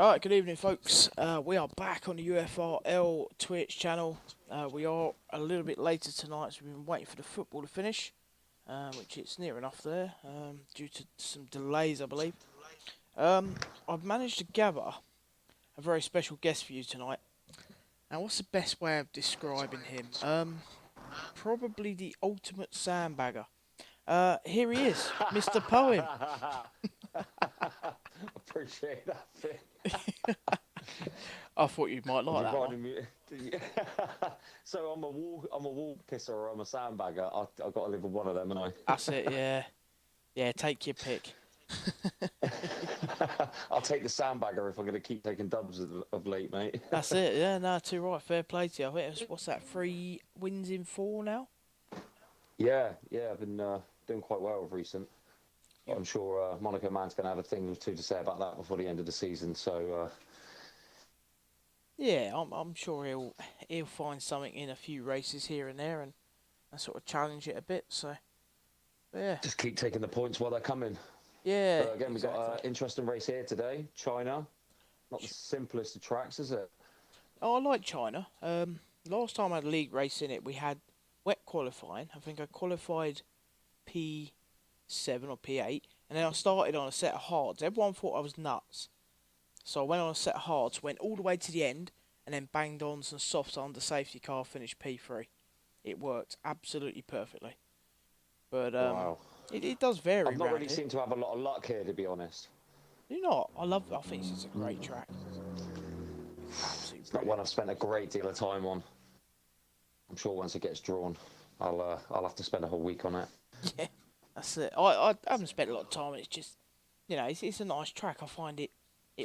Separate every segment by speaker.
Speaker 1: Alright, good evening folks. We are back on the UFRL Twitch channel. We are a little bit later tonight, so we've been waiting for the football to finish, which it's near enough there, due to some delays I believe. I've managed to gather a very special guest for you tonight. Now what's the best way of describing him? Probably the ultimate sandbagger. Here he is, Mr. Poem.
Speaker 2: Appreciate that, Finn.
Speaker 1: I thought you might like that one.
Speaker 2: So I'm a wall pisser or I'm a sandbagger. I've got to live with one of them, haven't I?
Speaker 1: That's it, yeah. Yeah, take your pick.
Speaker 2: I'll take the sandbagger if I'm going to keep taking dubs of late, mate.
Speaker 1: That's it, yeah, no, too right, fair play to you. I think it's, what's that, 3 wins in 4 now?
Speaker 2: Yeah, I've been doing quite well of recent. Yep. I'm sure Monaco Man's going to have a thing or two to say about that before the end of the season, so...
Speaker 1: Yeah, I'm sure he'll find something in a few races here and there and sort of challenge it a bit, so... Yeah.
Speaker 2: Just keep taking the points while they're coming.
Speaker 1: Yeah,
Speaker 2: but again,
Speaker 1: exactly.
Speaker 2: We've got an interesting race here today. China. Not the simplest of tracks, is it?
Speaker 1: Oh, I like China. Last time I had a league race in it, we had wet qualifying. I think I qualified P7 or P8, and then I started on a set of hards. Everyone thought I was nuts. So I went on a set of hards, went all the way to the end, and then banged on some softs under safety car, finished P3. It worked absolutely perfectly. But
Speaker 2: wow.
Speaker 1: It does vary.
Speaker 2: I've not really seemed to have a lot of luck here, to be honest.
Speaker 1: You know, I think this is a great track.
Speaker 2: It's not one I've spent a great deal of time on. I'm sure once it gets drawn, I'll have to spend a whole week on it.
Speaker 1: Yeah, that's it. I haven't spent a lot of time. It's just, you know, it's a nice track. I find it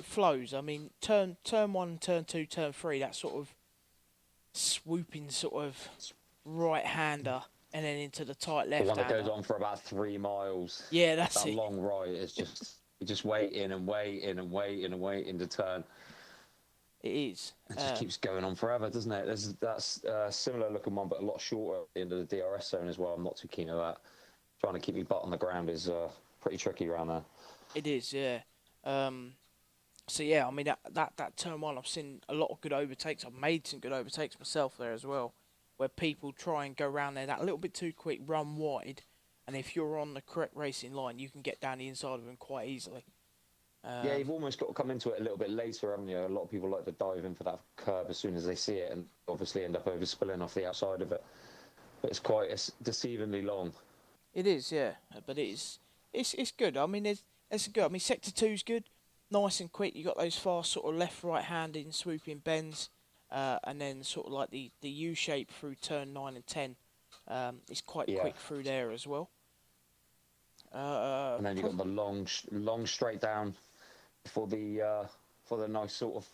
Speaker 1: flows. I mean, turn 1, turn 2, turn 3. That sort of swooping sort of right-hander. And then into the tight left.
Speaker 2: The one that goes on for about 3 miles.
Speaker 1: Yeah, that's
Speaker 2: that
Speaker 1: it.
Speaker 2: Long right is just you're just waiting and waiting and waiting and waiting to turn.
Speaker 1: It is.
Speaker 2: It just keeps going on forever, doesn't it? That's a similar looking one, but a lot shorter at the end of the DRS zone as well. I'm not too keen on that. Trying to keep my butt on the ground is pretty tricky around there.
Speaker 1: It is, yeah. So yeah, I mean that turn 1, I've seen a lot of good overtakes. I've made some good overtakes myself there as well, where people try and go around there that little bit too quick, run wide, and if you're on the correct racing line, you can get down the inside of them quite easily.
Speaker 2: Yeah, you've almost got to come into it a little bit later, haven't you? A lot of people like to dive in for that curve as soon as they see it, and obviously end up overspilling off the outside of it. But it's deceivingly long.
Speaker 1: It is, yeah, but it's good. I mean, it's good. I mean, Sector 2's good, nice and quick. You got those fast sort of left-right-handed swooping bends. And then sort of like the U shape through turn 9 and 10 is quite quick through there as well.
Speaker 2: And then you've got the long straight down for the nice sort of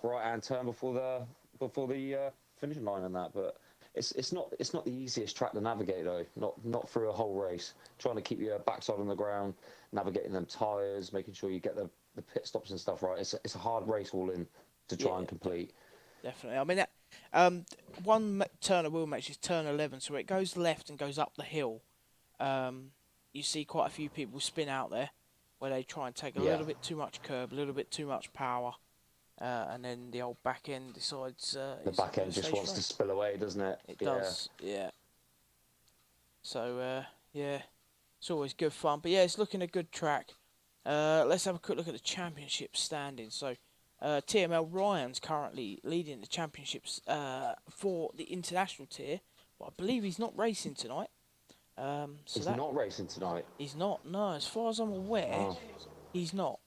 Speaker 2: right hand turn before the finishing line and that. But it's not the easiest track to navigate though. Not through a whole race. Trying to keep your backside on the ground, navigating them tyres, making sure you get the pit stops and stuff right. It's a hard race all in to try and complete.
Speaker 1: Definitely. I mean, that, one turn I will mention is turn 11, so it goes left and goes up the hill. You see quite a few people spin out there, where they try and take a little bit too much curb, a little bit too much power, and then the old back end decides...
Speaker 2: the back end just wants to spill away, doesn't it?
Speaker 1: It does, yeah. So, yeah, it's always good fun. But yeah, it's looking a good track. Let's have a quick look at the championship standings. So... TML Ryan's currently leading the championships for the international tier, but I believe he's not racing tonight.
Speaker 2: He's not racing tonight?
Speaker 1: He's not, no. As far as I'm aware, he's not.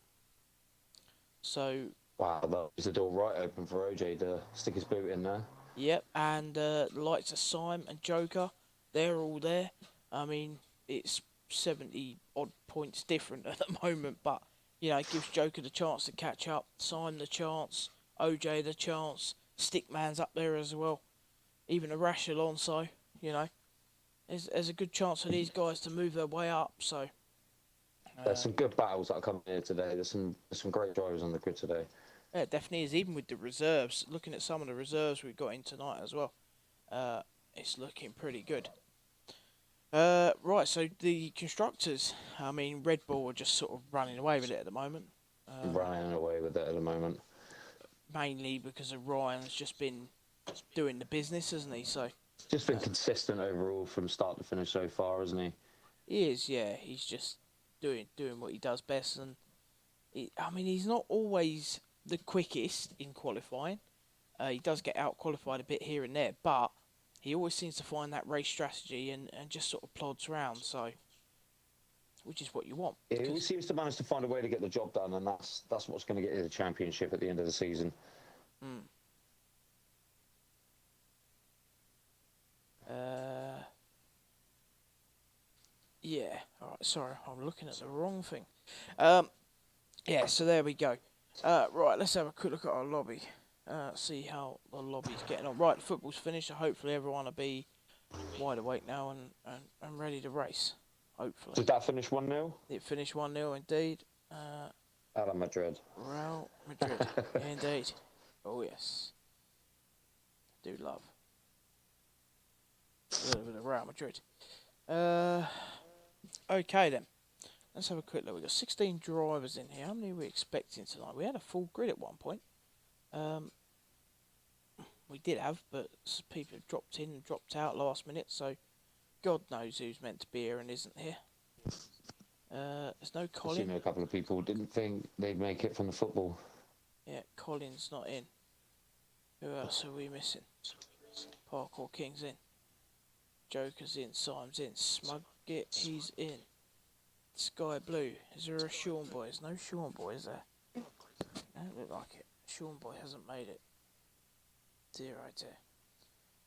Speaker 1: So...
Speaker 2: Wow, that was the door right open for OJ to stick his boot in there.
Speaker 1: Yep, and the likes of Syme and Joker, they're all there. I mean, it's 70-odd points different at the moment, but... You know, it gives Joker the chance to catch up, Syme the chance, OJ the chance, Stickman's up there as well. Even a Rash Alonso, you know. There's a good chance for these guys to move their way up, so...
Speaker 2: There's some good battles that are coming here today. There's some great drivers on the grid today.
Speaker 1: Yeah, it definitely is, even with the reserves. Looking at some of the reserves we've got in tonight as well. It's looking pretty good. Right, so the constructors, I mean, Red Bull are just sort of running away with it at the moment.
Speaker 2: running away with it at the moment.
Speaker 1: Mainly because of Ryan's just been doing the business, hasn't he? So
Speaker 2: Just been consistent overall from start to finish so far, hasn't he?
Speaker 1: he is, yeah. He's just doing what he does best, and he's not always the quickest in qualifying. He does get out qualified a bit here and there, but he always seems to find that race strategy and just sort of plods around. So, which is what you want.
Speaker 2: He always seems to manage to find a way to get the job done, and that's what's going to get you the championship at the end of the season.
Speaker 1: Mm. Yeah. All right. Sorry, I'm looking at the wrong thing. Yeah. So there we go. Right. Let's have a quick look at our lobby. See how the lobby's getting on. Right. The football's finished. So hopefully everyone will be wide awake now and ready to race. Hopefully.
Speaker 2: Did that finish 1-0?
Speaker 1: It finished 1-0 indeed.
Speaker 2: Real Madrid.
Speaker 1: Real Madrid. Indeed. Oh yes. Do love a little bit of Real Madrid. Okay then. Let's have a quick look. We've got 16 drivers in here. How many are we expecting tonight? We had a full grid at one point. We did have, but people have dropped in and dropped out last minute, so God knows who's meant to be here and isn't here. There's no Colin.
Speaker 2: I've seen a couple of people didn't think they'd make it from the football.
Speaker 1: Yeah, Colin's not in. Who else are we missing? Parkour King's in. Joker's in. Simon's in. Smugget, he's in. Sky Blue. Is there a Sean Boy? There's no Sean Boy, is there? Don't look like it. Sean Boy hasn't made it. Dear, oh dear.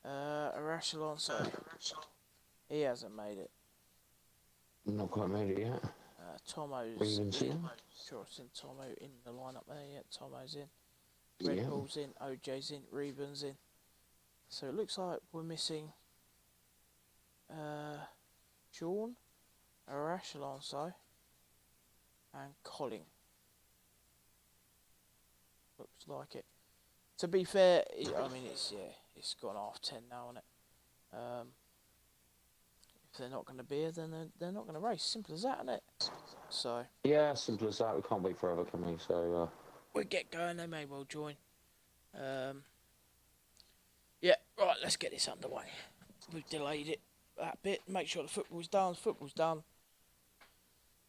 Speaker 1: Arash Alonso. He hasn't made it.
Speaker 2: Not quite made it yet.
Speaker 1: Tomo's
Speaker 2: Even
Speaker 1: in.
Speaker 2: seen?
Speaker 1: Sure, I've seen Tomo in the lineup there. Yeah, Tomo's in. Red Bull's in. OJ's in. Reban's in. So it looks like we're missing Sean, Arash Alonso, and Colin. Looks like it. To be fair, it's gone 10:30 now, isn't it? If they're not going to be here, then they're not going to race. Simple as that, isn't it? So
Speaker 2: Yeah, simple as that. We can't wait forever, can we? So
Speaker 1: we'll get going. They may well join. Yeah, right. Let's get this underway. We've delayed it that bit. Make sure the football's done. Football's done.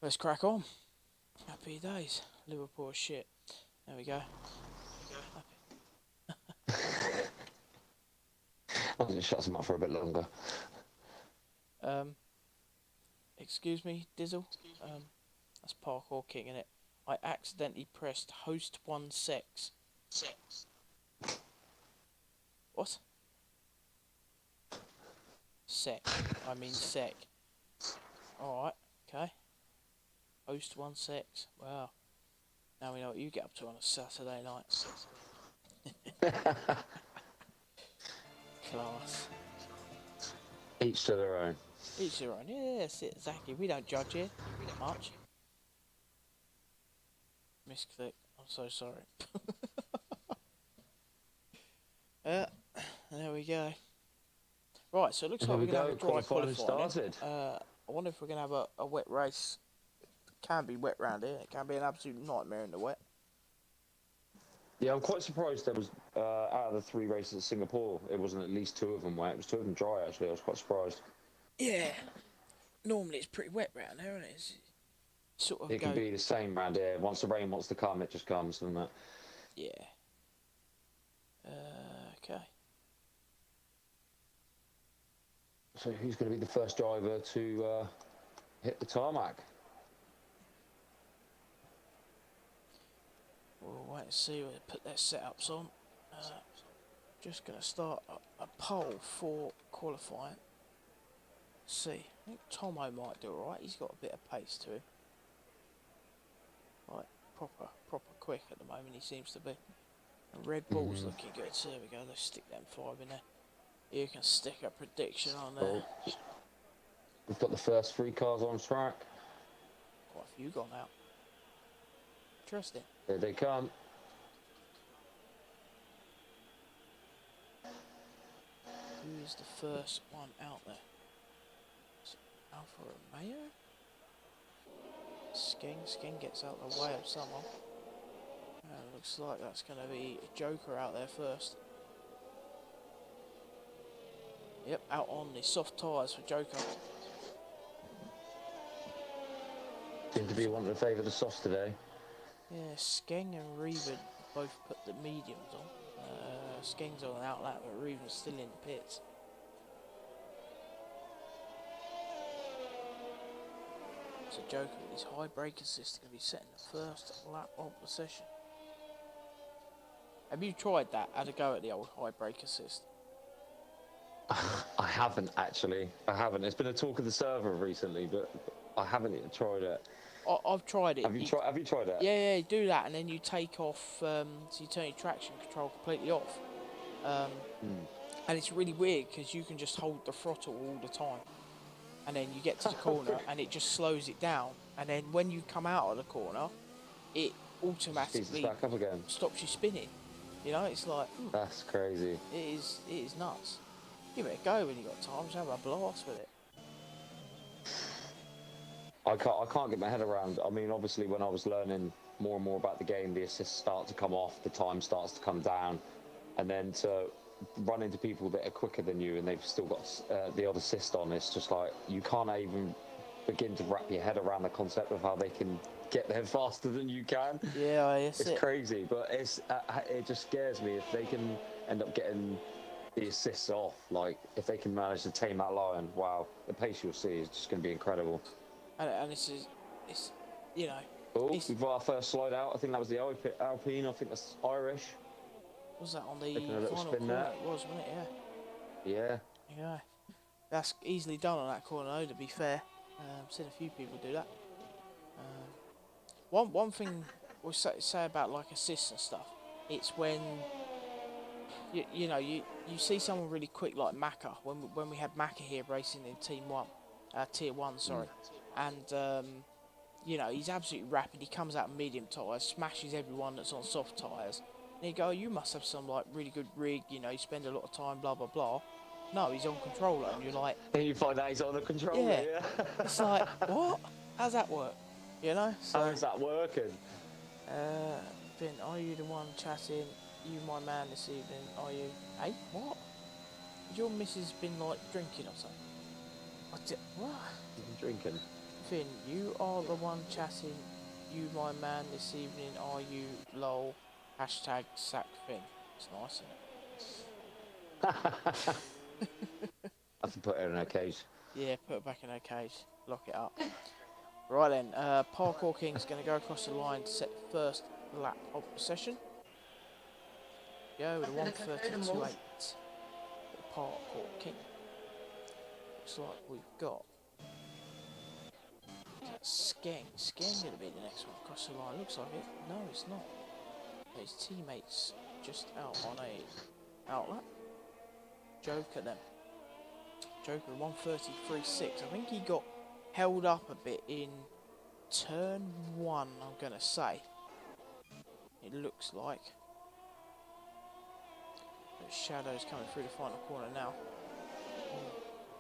Speaker 1: Let's crack on. Happy days. Liverpool shit. There we go.
Speaker 2: I'll just shut them up for a bit longer.
Speaker 1: Excuse me, Dizzle. That's Parkour King, innit? I accidentally pressed host 16. What? Sec. I mean sec. Alright, okay. Host 16. Wow. Now we know what you get up to on a Saturday night. Class.
Speaker 2: Each to their own.
Speaker 1: Each their own. Yeah, that's it, exactly. We don't judge here much. Misclick. I'm so sorry. There we go. Right, so it looks like we're going to have a dry qualifying. I wonder if we're going to have a wet race. It can be wet round here. It can be an absolute nightmare in the wet.
Speaker 2: Yeah, I'm quite surprised there was, out of the 3 races at Singapore, it wasn't at least 2 of them wet. It was 2 of them dry, actually. I was quite surprised.
Speaker 1: Yeah. Normally it's pretty wet round there, isn't it? It's sort of
Speaker 2: it can be the same round here. Once the rain wants to come, it just comes, doesn't it?
Speaker 1: Yeah. Okay.
Speaker 2: So who's going to be the first driver to hit the tarmac?
Speaker 1: We'll wait and see where they put their setups on. Just going to start a poll for qualifying. Let's see. I think Tomo might do alright. He's got a bit of pace to him. Right, proper quick at the moment he seems to be. And Red Bull's looking good. So there we go. Let's stick them 5 in there. You can stick a prediction on there.
Speaker 2: Oh. We've got the first 3 cars on track.
Speaker 1: Quite a few gone out. Interesting.
Speaker 2: Here they come.
Speaker 1: Who is the first one out there? Is it Alfa Romeo? Skeng gets out of the way of someone. Looks like that's going to be Joker out there first. Yep, out on the soft tyres for Joker.
Speaker 2: Seem to be wanting to favour the softs today.
Speaker 1: Yeah, Skeng and Reven both put the mediums on. Skeng's on an outlap, but Reven's still in the pits. So Joker with his high brake assist going to be setting the first lap of the session. Have you tried that? Had a go at the old high brake assist?
Speaker 2: I haven't actually. I haven't. It's been a talk of the server recently, but I haven't even tried it.
Speaker 1: I've tried it.
Speaker 2: Have you tried it?
Speaker 1: Yeah, you do that, and then you take off. So you turn your traction control completely off. And it's really weird because you can just hold the throttle all the time, and then you get to the corner and it just slows it down, and then when you come out of the corner, it automatically
Speaker 2: back up again.
Speaker 1: Stops you spinning. You know, it's like
Speaker 2: that's crazy.
Speaker 1: It is nuts. Give it a go when you got time. Just have a blast with it.
Speaker 2: I can't get my head around. I mean, obviously, when I was learning more and more about the game, the assists start to come off, the time starts to come down, and then to run into people that are quicker than you and they've still got the odd assist on, it's just like you can't even begin to wrap your head around the concept of how they can get there faster than you can.
Speaker 1: Yeah, it's
Speaker 2: crazy, but it just scares me if they can end up getting the assists off. Like, if they can manage to tame that lion, wow, the pace you'll see is just going to be incredible.
Speaker 1: And it's you know.
Speaker 2: Oh, we've got our first slide out. I think that was the Alpine. I think that's Irish.
Speaker 1: Was that on the
Speaker 2: final
Speaker 1: corner?
Speaker 2: There.
Speaker 1: It was, wasn't it?
Speaker 2: Yeah.
Speaker 1: Yeah. That's easily done on that corner, though, to be fair. I've seen a few people do that. One thing we'll say about like assists and stuff, it's when you know you see someone really quick like Macca, when we had Macca here racing in tier 1, sorry, and you know, he's absolutely rapid. He comes out medium tyres, smashes everyone that's on soft tyres. And you go, you must have some like really good rig, you know, you spend a lot of time, blah blah blah. No, he's on controller, and you're like,
Speaker 2: and you find out he's on the controller. Yeah.
Speaker 1: It's like, what? How's that work? You know? So,
Speaker 2: how's that working?
Speaker 1: Finn, are you the one chatting? You my man this evening? Are you? Hey, what? Has your missus been like drinking or something? What?
Speaker 2: Drinking.
Speaker 1: Finn, you are the one chatting. You my man this evening? Are you? Lol. Hashtag sack Finn. It's nice, isn't it?
Speaker 2: I have to put her in her cage.
Speaker 1: Yeah, put it back in her cage. Lock it up. Right then, Parkour King's going to go across the line to set the first lap of the session. Go with a 1:32.8. Parkour King. Looks like we've got Skeng. Skeng going to be the next one across the line. Looks like it. No, it's not. His teammates just out on a outlap. Joker then. Joker 1:33.6. I think he got held up a bit in turn 1, I'm going to say. It looks like. There's shadows coming through the final corner now.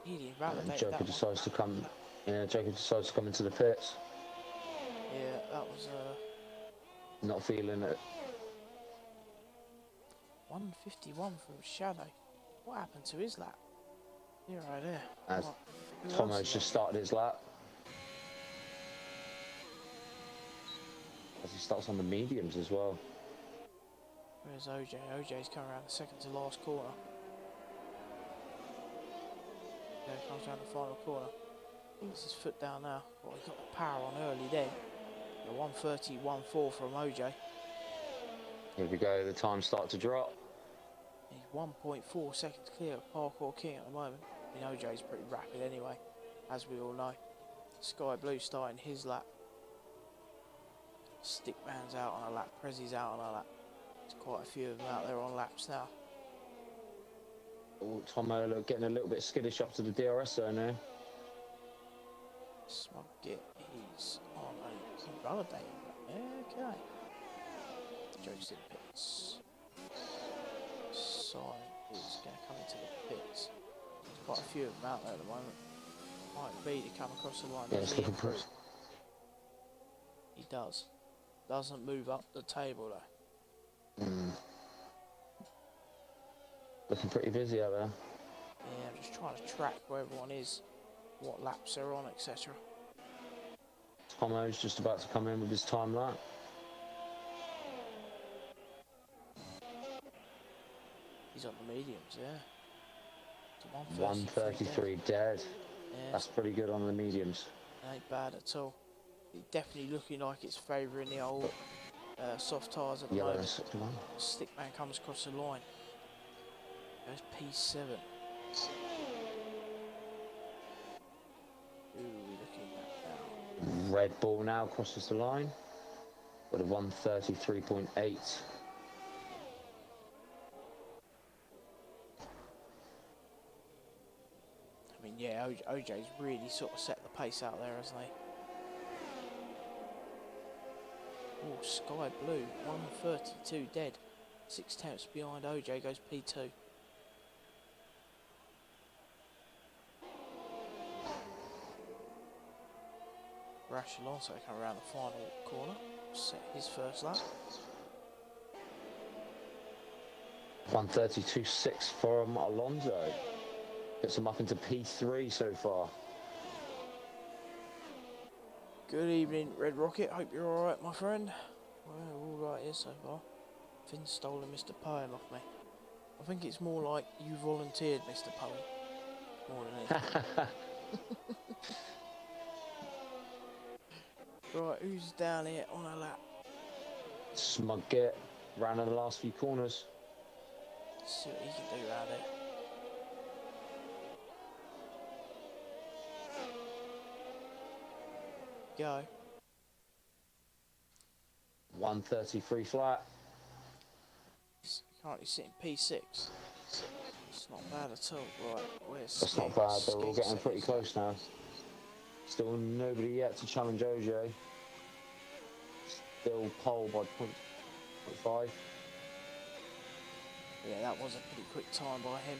Speaker 1: He invalidated
Speaker 2: Joker
Speaker 1: that
Speaker 2: decides to come. Yeah, Joker decides to come into the pits.
Speaker 1: Yeah, that was
Speaker 2: not feeling it.
Speaker 1: 151 from Shadow. What happened to his lap? You're right there.
Speaker 2: As Tomo's just started his lap. As he starts on the mediums as well.
Speaker 1: Where's OJ? OJ's coming around the second to last corner. There comes around the final corner. Gets his foot down now. Well, he got the power on early then. The 1:30.14 from OJ.
Speaker 2: Here we go, the time starts to drop.
Speaker 1: He's 1.4 seconds clear of Parkour King at the moment. I mean, OJ's pretty rapid anyway, as we all know. Sky Blue starting his lap. Stickman's out on a lap. Prezzy's out on a lap. There's quite a few of them out there on laps now.
Speaker 2: Oh, Tomo getting a little bit skittish up to the DRS zone now.
Speaker 1: Smug Git, he's on a validating. Okay. Joke's in the pits. Sign is going to come into the pits. There's quite a few of them out there at the moment. Might be to come across the line.
Speaker 2: Yeah, it's looking for it.
Speaker 1: He does. Doesn't move up the table though.
Speaker 2: Looking pretty busy out there.
Speaker 1: Yeah, I'm just trying to track where everyone is, what laps they're on, etc.
Speaker 2: Tomo's just about to come in with his time lap.
Speaker 1: He's on the mediums, yeah. So
Speaker 2: 133 dead.
Speaker 1: Yeah,
Speaker 2: That's pretty good on the mediums.
Speaker 1: ain't bad at all. It's definitely looking like it's favouring the old soft tyres at the
Speaker 2: Yellow and
Speaker 1: moment.
Speaker 2: 61.
Speaker 1: Stickman comes across the line. Goes P7. Who are we looking at now?
Speaker 2: Red Bull now crosses the line with a 133.8.
Speaker 1: I mean, yeah, OJ's really sort of set the pace out there, hasn't he? Oh, Sky Blue, 132 dead. 6 tenths behind OJ, goes P2. Rash Alonso come around the final corner, set his first lap.
Speaker 2: 132.6 from Alonso. Gets him up into P3 so far.
Speaker 1: Good evening, Red Rocket. Hope you're alright, my friend. Well, all right here so far. Finn's stolen Mr. Poem off me. I think it's more like you volunteered Mr. Poem. More than anything. Right, who's down here on a lap?
Speaker 2: Smug Git ran in the last few corners.
Speaker 1: Let's see what he can do around it. Go.
Speaker 2: 133 flat.
Speaker 1: He's currently sitting P6. It's not bad at all. Right, where's
Speaker 2: That's not bad, they're all getting pretty close now. Still nobody yet to challenge OJ. Still pole by 0.5.
Speaker 1: Yeah, that was a pretty quick time by him.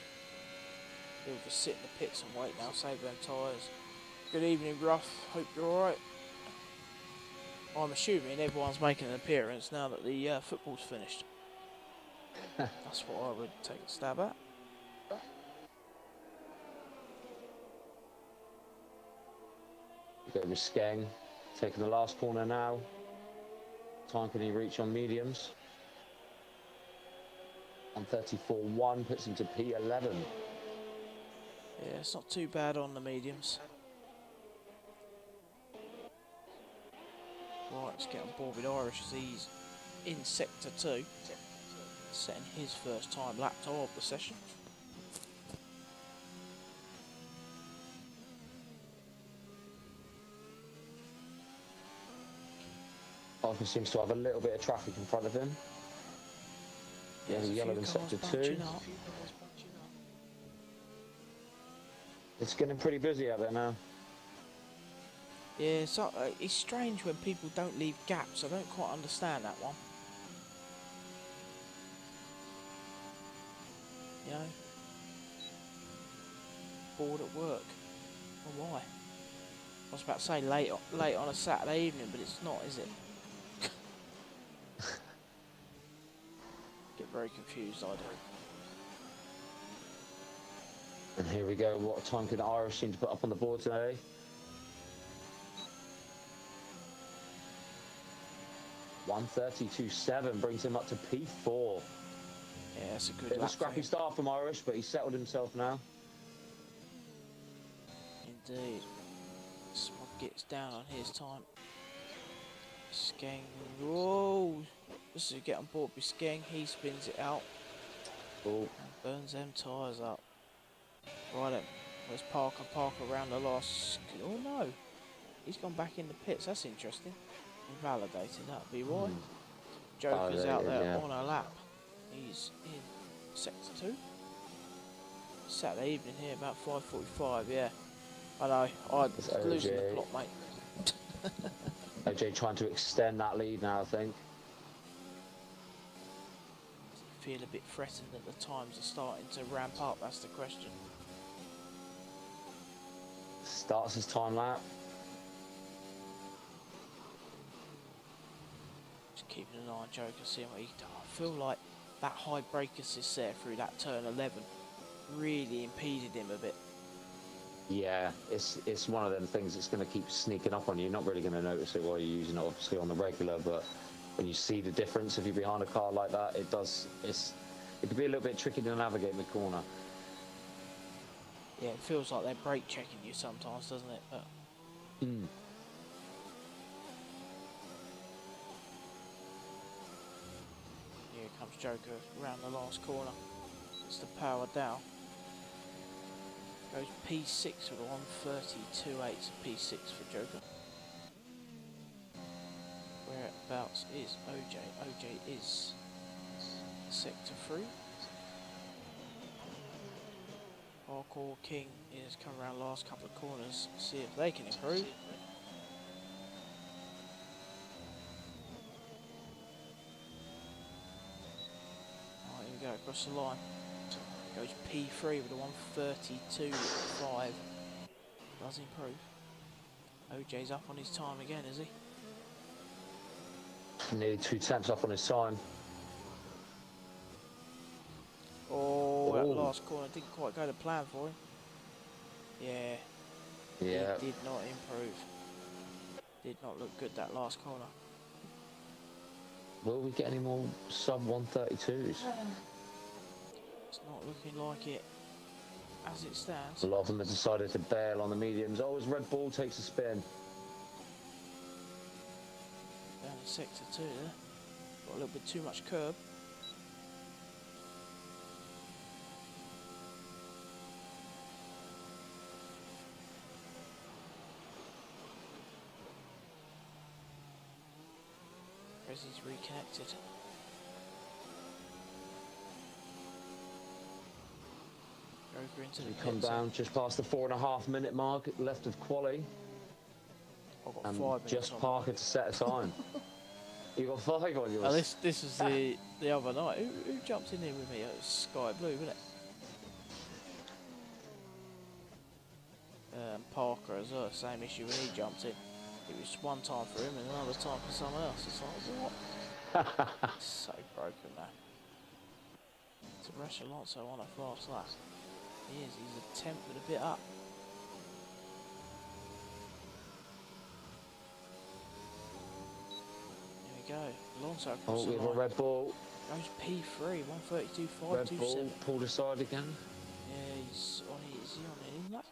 Speaker 1: He'll just sit in the pits and wait now, save them tyres. Good evening, Ruff. Hope you're alright. I'm assuming everyone's making an appearance now that the football's finished. That's what I would take a stab at.
Speaker 2: Go with Skeng, taking the last corner now. Time can he reach on mediums? 134.1 puts him to P11.
Speaker 1: Yeah, it's not too bad on the mediums. Right, let's get on board with Irish as he's in Sector 2. Setting his first time lap of the session.
Speaker 2: Parker seems to have a little bit of traffic in front of him. Yeah, yellow in Sector 2. It's getting pretty busy out there now.
Speaker 1: Yeah, so, it's strange when people don't leave gaps. I don't quite understand that one. You know? Bored at work. Well, why? I was about to say late on a Saturday evening, but it's not, is it? Get very confused, I do.
Speaker 2: And here we go. What time can Irish seem to put up on the board today? .132.7 brings him up to P4.
Speaker 1: Yeah, it's a good
Speaker 2: Bit of
Speaker 1: lap
Speaker 2: a scrappy start from Irish, but he's settled himself now.
Speaker 1: Indeed. Smug gets down on his time. Skeng. Whoa! Just to get on board with Skeng, he spins it out.
Speaker 2: Oh.
Speaker 1: And burns them tyres up. Right then. Where's Parker? Parker around the last... Oh no! He's gone back in the pits. That's interesting. Invalidated, that'll be why. Joker's out there on a lap. He's in Sector 2. Saturday evening here, about 5:45, yeah. I know, I'm losing the plot, mate.
Speaker 2: OJ trying to extend that lead now, I think.
Speaker 1: Feel a bit threatened that the times are starting to ramp up, that's the question.
Speaker 2: Starts his time lap.
Speaker 1: Just keeping an eye on Joker, seeing what he does. I feel like that high brake assist there through that turn 11 really impeded him a bit.
Speaker 2: Yeah, it's one of them things that's going to keep sneaking up on you. You're not really going to notice it while you're using it, obviously, on the regular, but when you see the difference, if you're behind a car like that, it can be a little bit tricky to navigate the corner.
Speaker 1: Yeah, it feels like they're brake checking you sometimes, doesn't it? But here comes Joker around the last corner. It's the power down. Goes P6 with a 132.8 P6 for Joker. Whereabouts is OJ? OJ is sector 3. Hardcore King is coming around last couple of corners, see if they can improve. Alright, here we go, across the line. Goes P3 with a 132.5. Does improve. OJ's up on his time again, is he?
Speaker 2: Nearly 2 tenths up on his time.
Speaker 1: Oh, that last corner didn't quite go to plan for him. Yeah.
Speaker 2: Yeah.
Speaker 1: He did not improve. Did not look good that last corner.
Speaker 2: Will we get any more sub 132s?
Speaker 1: It's not looking like it as it stands.
Speaker 2: A lot of them have decided to bail on the mediums. Oh, as Red Bull takes a spin.
Speaker 1: Down in sector 2 there. Got a little bit too much curb. He's reconnected. Over into the
Speaker 2: Come down just past the 4.5 minute mark left of quali.
Speaker 1: I've got
Speaker 2: And
Speaker 1: 5 minutes
Speaker 2: just
Speaker 1: on
Speaker 2: Parker to set a time. You got 5 on yours.
Speaker 1: Oh, this was the other night. Who jumped in here with me? It was Sky Blue, wasn't it? Parker as well, same issue when he jumped in. It was one time for him and another time for someone else. It's like, what? So broken, man. To Rush Alonso on a fast lap. He is, he's a tenth and a bit up. Here we go. Alonso across the
Speaker 2: we have a
Speaker 1: line.
Speaker 2: Red Bull.
Speaker 1: Goes P3, 132.527.
Speaker 2: Red Bull pulled aside again.
Speaker 1: Yeah, he's on it. Is he on it? Lap?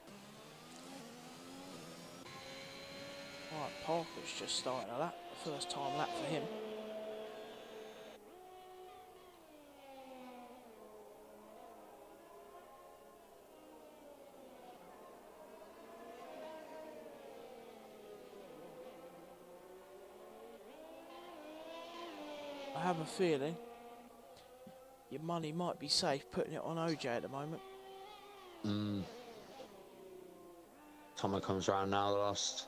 Speaker 1: Right, Parker's just starting a lap. The first time lap for him. I have a feeling your money might be safe putting it on OJ at the moment.
Speaker 2: Tomo comes around now, the last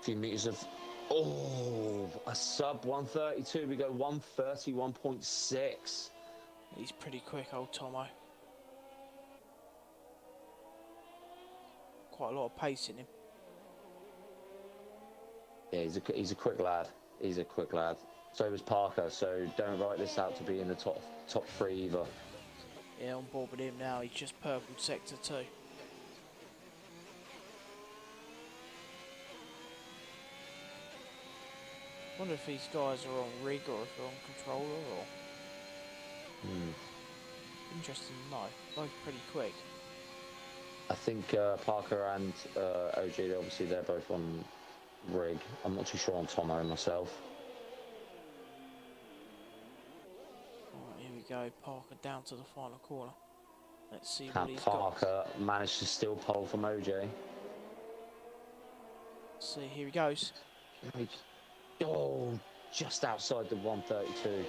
Speaker 2: few meters of... Oh, a sub 132. We go 131.6.
Speaker 1: He's pretty quick, old Tomo. Quite a lot of pace in him.
Speaker 2: Yeah, he's a quick lad. He's a quick lad. So was Parker, so don't write this out to be in the top 3 either.
Speaker 1: Yeah, on board with him now. He's just purpled sector 2. Wonder if these guys are on rig or if they're on controller or... Interesting to know. Both pretty quick.
Speaker 2: I think Parker and OJ, obviously they're both on rig. I'm not too sure on Tomo myself.
Speaker 1: Alright, here we go. Parker down to the final corner. Let's see
Speaker 2: Can
Speaker 1: what he's got.
Speaker 2: Parker managed to steal pole from OJ?
Speaker 1: Let's see, here he goes.
Speaker 2: Oh, just outside the 132.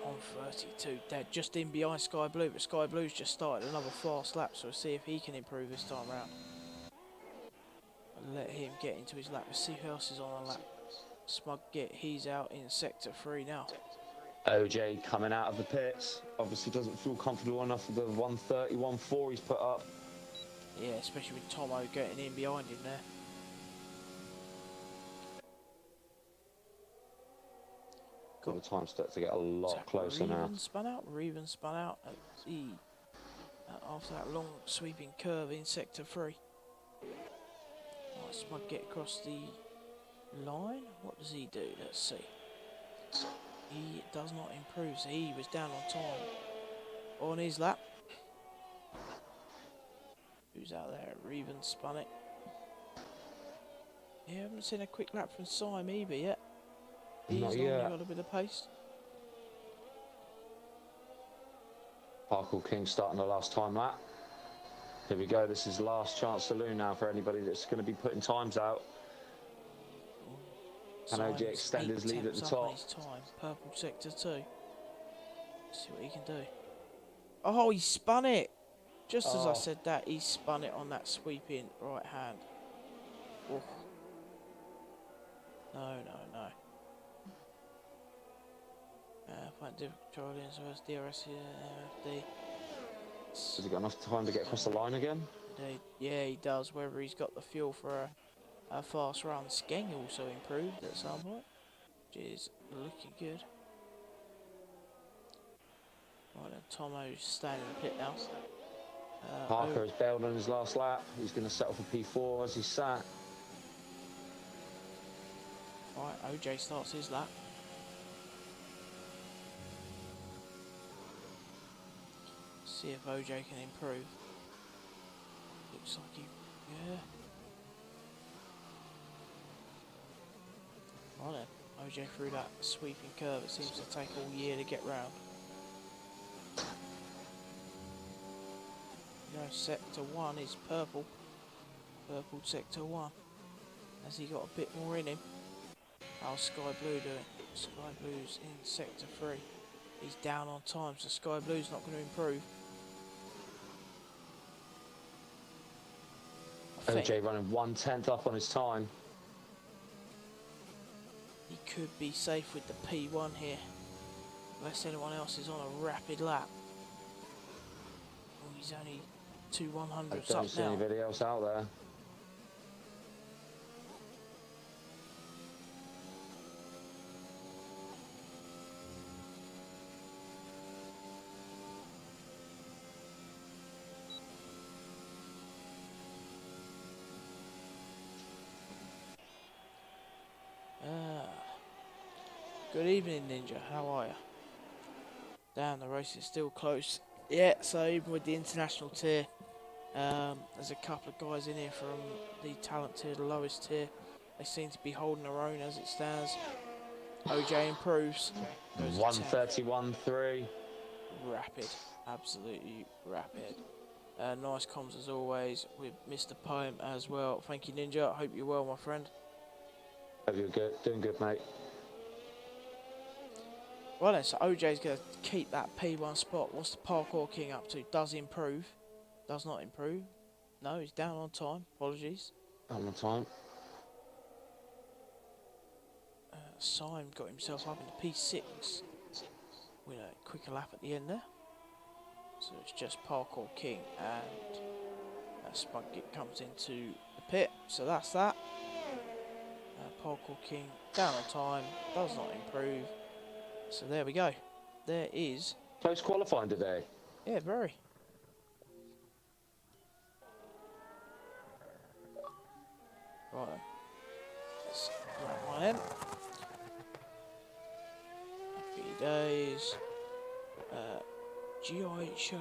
Speaker 1: 132 dead, just in behind Sky Blue, but Sky Blue's just started another fast lap, so we'll see if he can improve this time round. And let him get into his lap. Let's see who else is on a lap. Smug Git, he's out in sector 3 now.
Speaker 2: OJ coming out of the pits, obviously doesn't feel comfortable enough with the 131.4 he's put up.
Speaker 1: Yeah, especially with Tomo getting in behind him there.
Speaker 2: Got the time start to get a lot closer now.
Speaker 1: Reven spun out at the after that long sweeping curve in sector 3. Spud get across the line. What does he do? Let's see. He does not improve, so he was down on time on his lap. Who's out there? Reven spun it. Yeah, I haven't seen a quick lap from Sim either yet. He's normally got a bit of pace.
Speaker 2: Parkour King starting the last time lap. Here we go. This is last chance saloon now for anybody that's going to be putting times out. Can OJ extend his lead at the top?
Speaker 1: His time. Purple sector 2. Let's see what he can do. Oh, he spun it! Just as I said that, he spun it on that sweeping right hand. Oh. No. Point difficult controlling as well as DRS MFD.
Speaker 2: Has he got enough time to get across the line again?
Speaker 1: Yeah, he does. Whether he's got the fuel for a fast run. Skeng also improved at some point, which is looking good. Right then, Tomo's staying in the pit now.
Speaker 2: Parker has bailed on his last lap. He's going to settle for P4 as he sat.
Speaker 1: Right, OJ starts his lap. See if OJ can improve. Looks like he, yeah. Right then, OJ through that sweeping curve. It seems to take all year to get round. Sector 1 is purple. Purple sector 1. Has he got a bit more in him? How's Sky Blue doing? Sky Blue's in sector 3. He's down on time, so Sky Blue's not going to improve.
Speaker 2: OJ running 1/10 up on his time.
Speaker 1: He could be safe with the P1 here, unless anyone else is on a rapid lap. Oh, he's only 2 100s up now.
Speaker 2: I don't see anybody else out there.
Speaker 1: Good evening, Ninja. How are you? Damn, the race is still close. Yeah, so even with the international tier, there's a couple of guys in here from the talent tier, the lowest tier. They seem to be holding their own as it stands. OJ improves.
Speaker 2: 1:31.3.
Speaker 1: Rapid, absolutely rapid. Nice comms as always with Mr. Poem as well. Thank you, Ninja. I hope you're well, my friend.
Speaker 2: Hope you're good. Doing good, mate.
Speaker 1: Well then, so OJ's going to keep that P1 spot. What's the Parkour King up to? Does he improve? Does not improve. No, he's down on time. Apologies.
Speaker 2: Down on time.
Speaker 1: Sim got himself up into P6 with a quicker lap at the end there. So it's just Parkour King and Spudgit comes into the pit. So that's that. Parkour King down on time. Does not improve. So there we go. There is...
Speaker 2: Close qualifying today.
Speaker 1: Yeah, very. Right then. Let's grab one in. Happy days. GI Show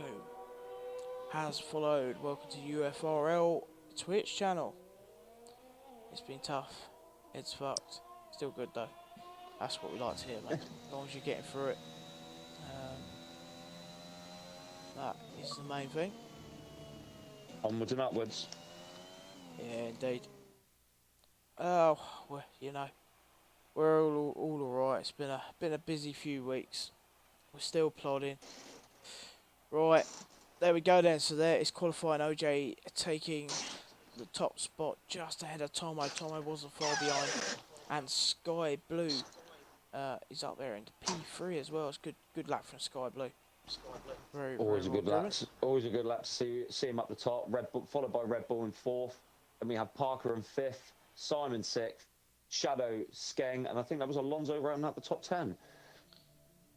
Speaker 1: has followed. Welcome to UFRL Twitch channel. It's been tough. It's fucked. Still good though. That's what we like to hear, mate. As long as you're getting through it. That is the main thing.
Speaker 2: Onwards and upwards.
Speaker 1: Yeah, indeed. Oh, well, you know, we're all alright. It's been a busy few weeks. We're still plodding. Right, there we go then. So there is qualifying. OJ taking the top spot just ahead of Tomo. Tomo wasn't far behind. And Sky Blue is up there into P3 as well. It's good lap from Sky Blue. Very,
Speaker 2: always
Speaker 1: very
Speaker 2: a good lap. Always a good lap to see him up the top. Red Bull, followed by Red Bull in 4th. Then we have Parker in 5th. Simon 6th. Shadow, Skeng, and I think that was Alonso rounding up the top 10.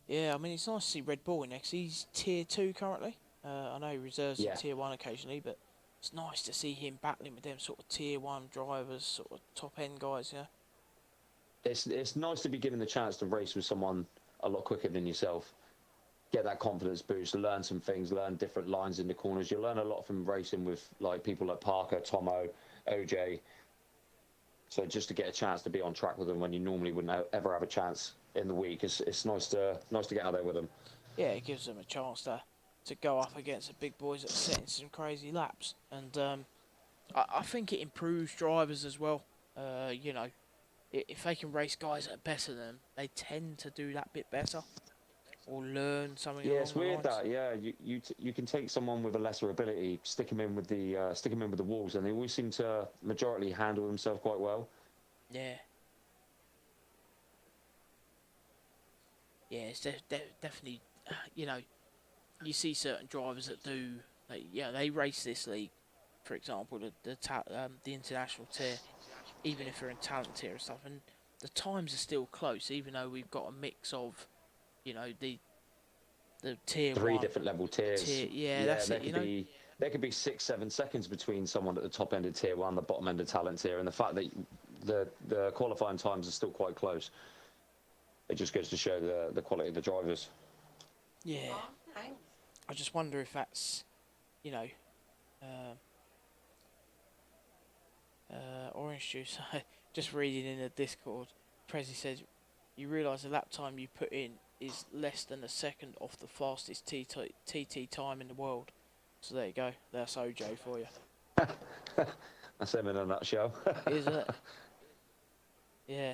Speaker 1: Yeah, I mean, it's nice to see Red Bull in there 'cause he's tier 2 currently. I know he reserves at
Speaker 2: Yeah,
Speaker 1: tier 1 occasionally, but it's nice to see him battling with them sort of tier 1 drivers, sort of top end guys, yeah.
Speaker 2: it's nice to be given the chance to race with someone a lot quicker than yourself. Get that confidence boost, learn some things, learn different lines in the corners. You learn a lot from racing with like people like Parker, Tomo, OJ. So just to get a chance to be on track with them when you normally wouldn't ever have a chance in the week, it's nice to get out there with them.
Speaker 1: Yeah, it gives them a chance to go up against the big boys that are setting some crazy laps. And I think it improves drivers as well. You know, if they can race guys that are better than them, they tend to do that bit better or learn something
Speaker 2: Yeah,
Speaker 1: along
Speaker 2: it's
Speaker 1: the
Speaker 2: weird
Speaker 1: lines.
Speaker 2: that you can take someone with a lesser ability, stick them in with the wolves, and they always seem to majority handle themselves quite well.
Speaker 1: Yeah, yeah, it's definitely, you know, you see certain drivers that do, they race this league, for example, the international tier, even if they're in talent tier and stuff, and the times are still close, even though we've got a mix of, the tier
Speaker 2: Three
Speaker 1: one,
Speaker 2: different level tiers.
Speaker 1: tier, yeah,
Speaker 2: Yeah,
Speaker 1: that's it, you know.
Speaker 2: there could be 6, 7 seconds between someone at the top end of tier one, the bottom end of talent tier, and the fact that the qualifying times are still quite close. It just goes to show the quality of the drivers.
Speaker 1: Yeah, I just wonder if that's, you know, uh, orange juice. Just reading in the Discord, Prezi says, you realise the lap time you put in is less than a second off the fastest TT time in the world. So there you go. That's OJ for you.
Speaker 2: That's him in a nutshell.
Speaker 1: Isn't it? Yeah.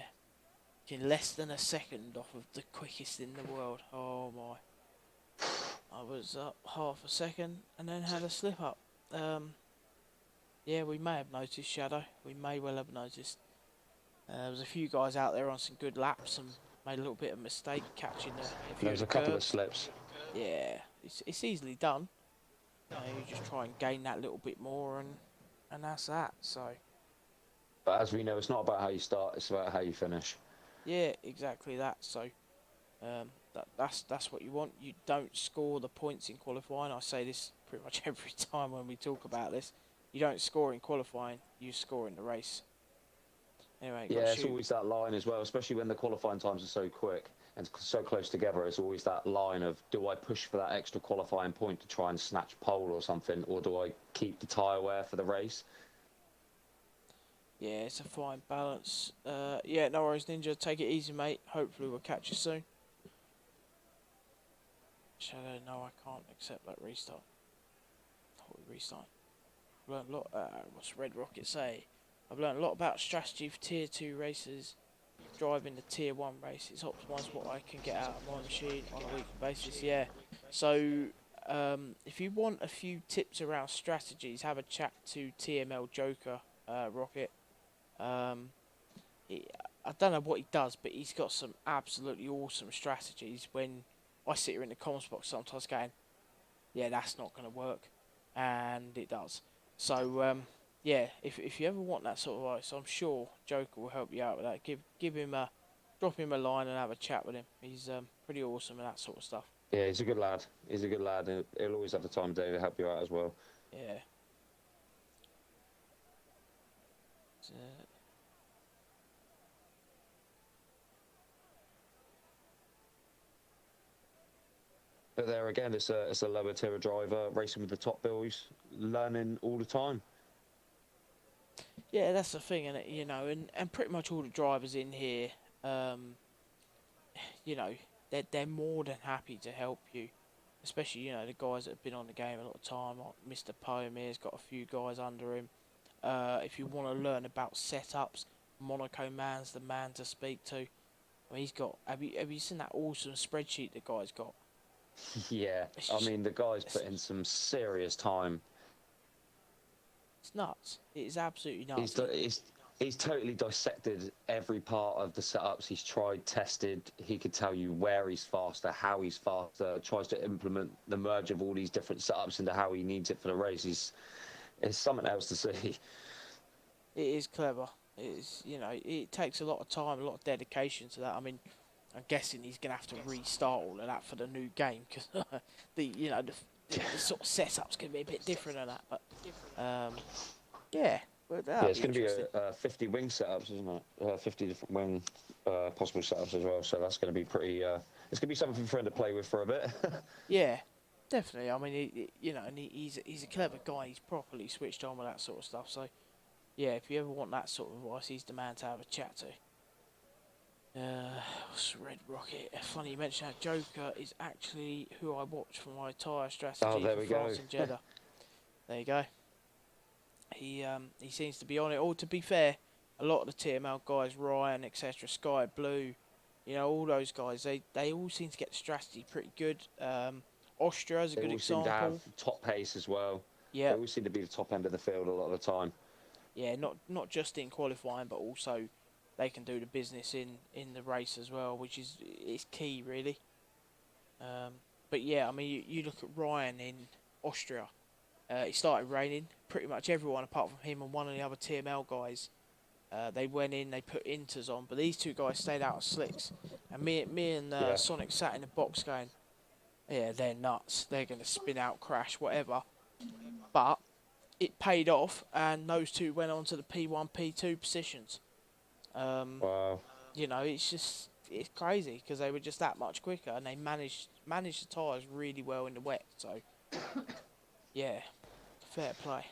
Speaker 1: In less than a second off of the quickest in the world. Oh my. I was up half a second and then had a slip up. Yeah, we may have noticed Shadow. We may well have noticed. There was a few guys out there on some good laps and made a little bit of mistake catching a few of
Speaker 2: There's
Speaker 1: the
Speaker 2: a couple of
Speaker 1: curves.
Speaker 2: slips.
Speaker 1: Yeah, it's easily done. You just try and gain that little bit more, and that's that. So
Speaker 2: But as we know, it's not about how you start, it's about how you finish.
Speaker 1: yeah, exactly that. So that's what you want. You don't score the points in qualifying. I say this pretty much every time when we talk about this. You don't score in qualifying. You score in the race. Anyway, got to
Speaker 2: Yeah, it's
Speaker 1: shoot.
Speaker 2: always that line as well, especially when the qualifying times are so quick and so close together. It's always that line of, do I push for that extra qualifying point to try and snatch pole or something, or do I keep the tyre wear for the race?
Speaker 1: Yeah, it's a fine balance. Yeah, no worries, Ninja. Take it easy, mate. Hopefully we'll catch you soon. Shadow, no, I can't accept that restart. Thought we restart. Learned a lot. What's Red Rocket say? I've learned a lot about strategy for tier 2 races. Driving the tier 1 race. It's optimised what I can get out of my machine on a weekly basis. Yeah. So, if you want a few tips around strategies, have a chat to TML Joker, Rocket. Um, I don't know what he does, but he's got some absolutely awesome strategies. When I sit here in the comms box sometimes going, yeah, that's not going to work, and it does. So yeah, if you ever want that sort of ice, I'm sure Joker will help you out with that. Give him a drop him a line and have a chat with him. He's pretty awesome and that sort of stuff.
Speaker 2: Yeah, he's a good lad. He's a good lad, and he'll always have the time of day to help you out as well.
Speaker 1: Yeah.
Speaker 2: But there again, it's a lower tier driver racing with the top bills, learning all the time.
Speaker 1: Yeah, that's the thing, and and pretty much all the drivers in here, you know, they're more than happy to help you, especially the guys that have been on the game a lot of time. Like Mr. Poem here's got a few guys under him. If you want to learn about setups, Monaco Man's the man to speak to. I mean, he's got. Have you seen that awesome spreadsheet the guy's got?
Speaker 2: Yeah,
Speaker 1: It's
Speaker 2: I
Speaker 1: just,
Speaker 2: mean, the guy's put in some serious time.
Speaker 1: it's nuts. It is absolutely
Speaker 2: He's,
Speaker 1: nuts.
Speaker 2: he's, he's totally dissected every part of the setups. He's tried, tested. He could tell you where he's faster, how he's faster, tries to implement the merge of all these different setups into how he needs it for the race. It's something else to see.
Speaker 1: It is clever. It takes a lot of time, a lot of dedication to that. I mean, I'm guessing he's going to have to restart all of that for the new game because the sort of setup's going to be a bit different than that. But yeah, well,
Speaker 2: Yeah,
Speaker 1: that'll
Speaker 2: it's
Speaker 1: be
Speaker 2: going to be
Speaker 1: interesting.
Speaker 2: 50 wing setups, isn't it? 50 different wing possible setups as well. So that's going to be pretty. It's going to be something for him to play with for a bit.
Speaker 1: Yeah, definitely. I mean, he's a clever guy. He's properly switched on with that sort of stuff. So yeah, if you ever want that sort of advice, he's the man to have a chat to. Red Rocket. Funny you mentioned that. Joker is actually who I watch for my tyre
Speaker 2: Oh,
Speaker 1: strategy
Speaker 2: there
Speaker 1: for
Speaker 2: we go.
Speaker 1: France and Jeddah. There you go. He seems to be on it. All to be fair, a lot of the TML guys, Ryan, etc., Sky Blue, all those guys, they all seem to get the strategy pretty good. Austria is a
Speaker 2: They
Speaker 1: good
Speaker 2: all seem to have
Speaker 1: example.
Speaker 2: top pace as well. They
Speaker 1: Yeah,
Speaker 2: all seem to be the top end of the field a lot of the time.
Speaker 1: yeah, not just in qualifying, but also they can do the business in the race as well, which is key really. But yeah, I mean, you look at Ryan in Austria. It started raining. Pretty much everyone, apart from him and one of the other TML guys, they went in. They put inters on, but these two guys stayed out of slicks. And me and
Speaker 2: Yeah.
Speaker 1: Sonic sat in the box going, "Yeah, they're nuts. They're gonna spin out, crash, whatever." But it paid off, and those two went on to the P1, P2 positions.
Speaker 2: Wow.
Speaker 1: It's crazy because they were just that much quicker, and they managed the tyres really well in the wet. So yeah, fair play.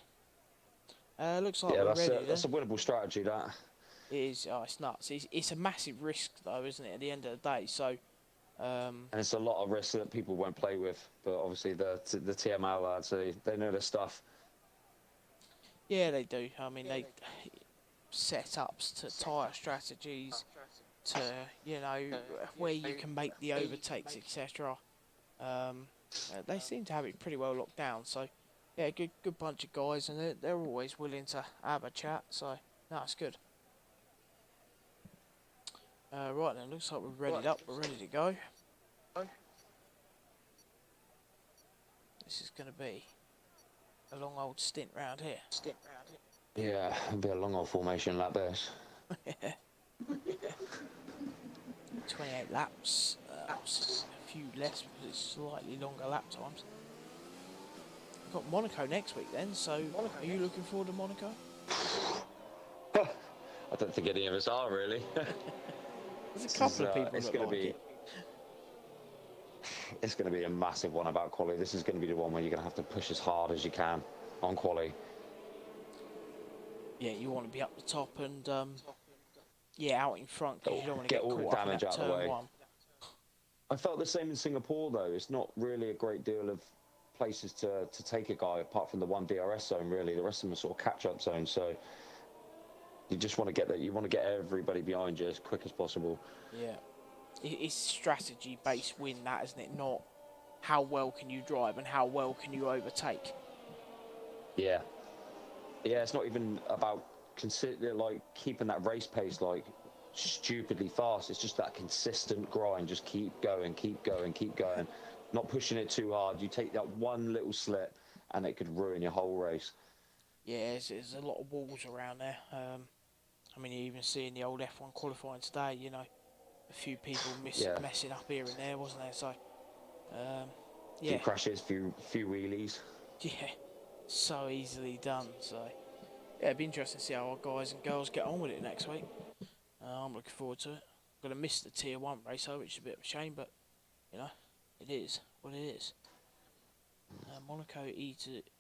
Speaker 1: Looks like
Speaker 2: Yeah,
Speaker 1: we're ready
Speaker 2: that's a
Speaker 1: then.
Speaker 2: winnable strategy. That.
Speaker 1: It is. Oh, it's nuts. It's a massive risk though, isn't it? At the end of the day, so
Speaker 2: And it's a lot of risk that people won't play with. But obviously the TML lads, they know their stuff.
Speaker 1: yeah, they do. I mean, they setups to tyre strategies to where you can make the overtakes, etc. They seem to have it pretty well locked down. So yeah, good bunch of guys, and they're always willing to have a chat. So no, it's good. Right then, looks like we're ready up. We're ready to go. This is going to be a long old stint round here.
Speaker 2: Yeah, it'll be a long old formation like this.
Speaker 1: 28 laps. A few less because it's slightly longer lap times. We've got Monaco next week then, so are you looking forward to Monaco?
Speaker 2: I don't think any of us are really.
Speaker 1: There's a couple of people that like it.
Speaker 2: It's going to be a massive one about quali. This is going to be the one where you're going to have to push as hard as you can on quali.
Speaker 1: Yeah, you want to be up the top and out in front because you don't want to
Speaker 2: Get
Speaker 1: get
Speaker 2: all the
Speaker 1: caught up in
Speaker 2: damage
Speaker 1: that
Speaker 2: out of the
Speaker 1: turn
Speaker 2: way.
Speaker 1: one.
Speaker 2: I felt the same in Singapore though. It's not really a great deal of places to take a guy apart from the one DRS zone really. The rest of them are sort of catch-up zones. So you just want to get that. You want to get everybody behind you as quick as possible.
Speaker 1: Yeah. It's strategy-based win, that, isn't it? Not how well can you drive and how well can you overtake.
Speaker 2: Yeah. Yeah, it's not even about keeping that race pace like stupidly fast. It's just that consistent grind. Just keep going. Not pushing it too hard. You take that one little slip and it could ruin your whole race.
Speaker 1: Yeah, there's a lot of walls around there. I mean, you even see in the old F1 qualifying today, a few people messing up here and there, wasn't there? So, yeah.
Speaker 2: Few crashes, few wheelies.
Speaker 1: Yeah, so easily done. So, yeah, it'd be interesting to see how our guys and girls get on with it next week. I'm looking forward to it. I'm going to miss the Tier 1 race, which is a bit of a shame, but, it is what it is. Monaco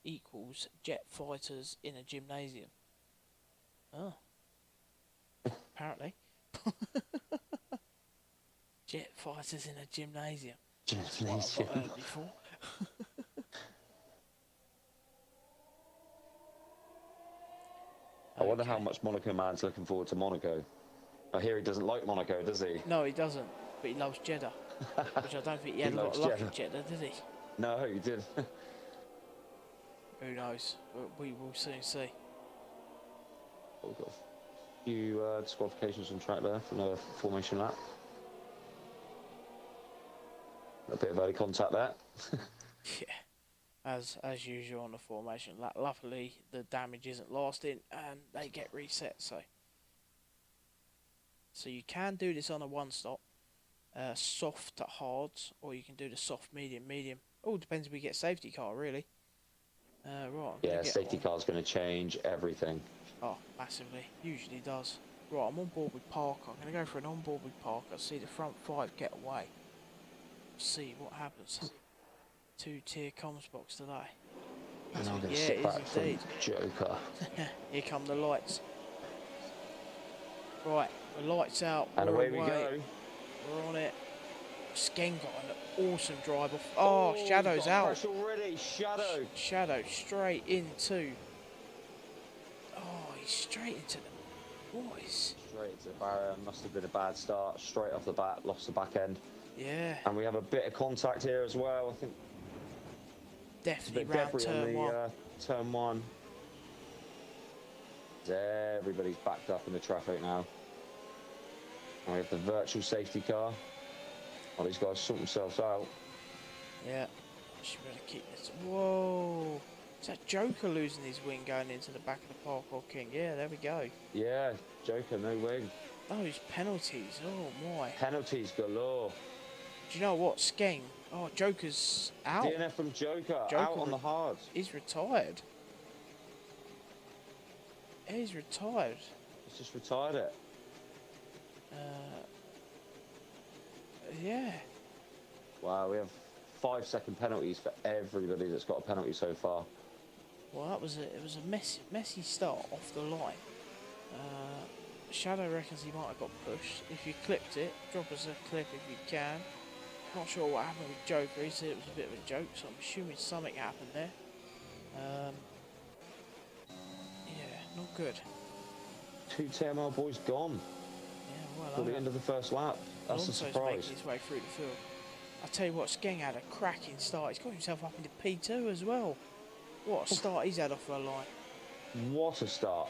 Speaker 1: equals jet fighters in a gymnasium. Oh. Apparently. Jet fighters in a gymnasium. That's what I've not heard before.
Speaker 2: I wonder how much Monaco man's looking forward to Monaco. I hear he doesn't like Monaco, does he?
Speaker 1: No, he doesn't, but he loves Jeddah. Which I don't think he had a lot of luck in Jeddah, did he?
Speaker 2: No, he did.
Speaker 1: Who knows? We will soon see.
Speaker 2: We've got a few disqualifications on track there from the formation lap. A bit of early contact there.
Speaker 1: Yeah, as usual on the formation lap. Luckily, the damage isn't lasting and they get reset. So you can do this on a one stop. soft to hard, or you can do the soft, medium, medium. All depends if we get safety car, really. Right, I'm gonna
Speaker 2: Yeah,
Speaker 1: get
Speaker 2: safety
Speaker 1: on.
Speaker 2: car's going to change everything.
Speaker 1: Oh, massively. Usually does. Right, I'm on board with Parker. I'm going to go for an on board with Parker. See the front 5 get away. See what happens. 2-tier comms box today.
Speaker 2: And I'm going to
Speaker 1: Yeah,
Speaker 2: sit
Speaker 1: it is
Speaker 2: back from
Speaker 1: indeed.
Speaker 2: Joker.
Speaker 1: Here come the lights. Right, the lights out.
Speaker 2: And
Speaker 1: We're
Speaker 2: away we go.
Speaker 1: We're on it. Skeng got an awesome drive off. Oh, Shadow's
Speaker 2: got a
Speaker 1: out.
Speaker 2: crash already. Shadow.
Speaker 1: Shadow straight into. Oh, he's straight into the boys.
Speaker 2: Straight to the barrier. Must have been a bad start. Straight off the bat. Lost the back end.
Speaker 1: Yeah.
Speaker 2: And we have a bit of contact here as well. I think
Speaker 1: Definitely
Speaker 2: a bit
Speaker 1: round
Speaker 2: debris on
Speaker 1: turn
Speaker 2: the
Speaker 1: 1.
Speaker 2: turn 1. Everybody's backed up in the traffic now. And we have the virtual safety car. Well, these guys sort themselves out.
Speaker 1: Yeah. Should be able to keep this. Whoa. Is that Joker losing his wing going into the back of the Parkour King? Yeah, there we go.
Speaker 2: Yeah, Joker, no wing.
Speaker 1: Those penalties. Oh, my.
Speaker 2: Penalties galore.
Speaker 1: Do you know what? Skeng. Oh, Joker's out.
Speaker 2: DNF from Joker out on the hard.
Speaker 1: He's retired. He's retired.
Speaker 2: He's just retired it.
Speaker 1: Yeah.
Speaker 2: Wow, we have 5-second penalties for everybody that's got a penalty so far.
Speaker 1: Well, it was a messy start off the line. Shadow reckons he might have got pushed. If you clipped it, drop us a clip if you can. Not sure what happened with Joker. He said it was a bit of a joke, so I'm assuming something happened there. Yeah, not good.
Speaker 2: 2 TML boys gone
Speaker 1: Yeah, well,
Speaker 2: for the end of the first lap. That's a
Speaker 1: Alonso's
Speaker 2: surprise.
Speaker 1: making his way through the field. I tell you what, Skeng had a cracking start. He's got himself up into P2 as well. What a start he's had off the line.
Speaker 2: What a start.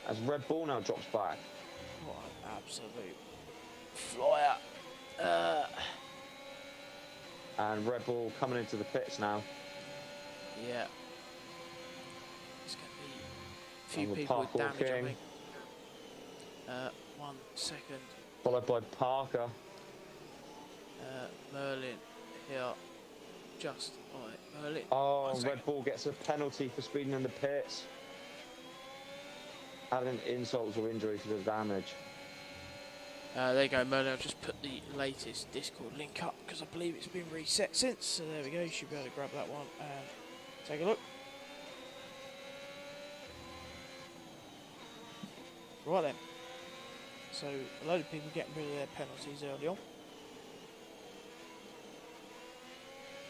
Speaker 2: As Red Bull now drops back.
Speaker 1: What an absolute flyer.
Speaker 2: And Red Bull coming into the pits now.
Speaker 1: Yeah. It's going to be a few
Speaker 2: And the
Speaker 1: people with
Speaker 2: Parkour
Speaker 1: damage, I
Speaker 2: King.
Speaker 1: think. 1 second.
Speaker 2: Followed by Parker.
Speaker 1: Merlin here. Just right. Merlin.
Speaker 2: Oh,
Speaker 1: 1 second.
Speaker 2: Red Bull gets a penalty for speeding in the pits. Adding insult to injury for the damage.
Speaker 1: There you go, Merlin. I've just put the latest Discord link up because I believe it's been reset since. So there we go. You should be able to grab that one and take a look. Right then. So a load of people getting rid of their penalties early on.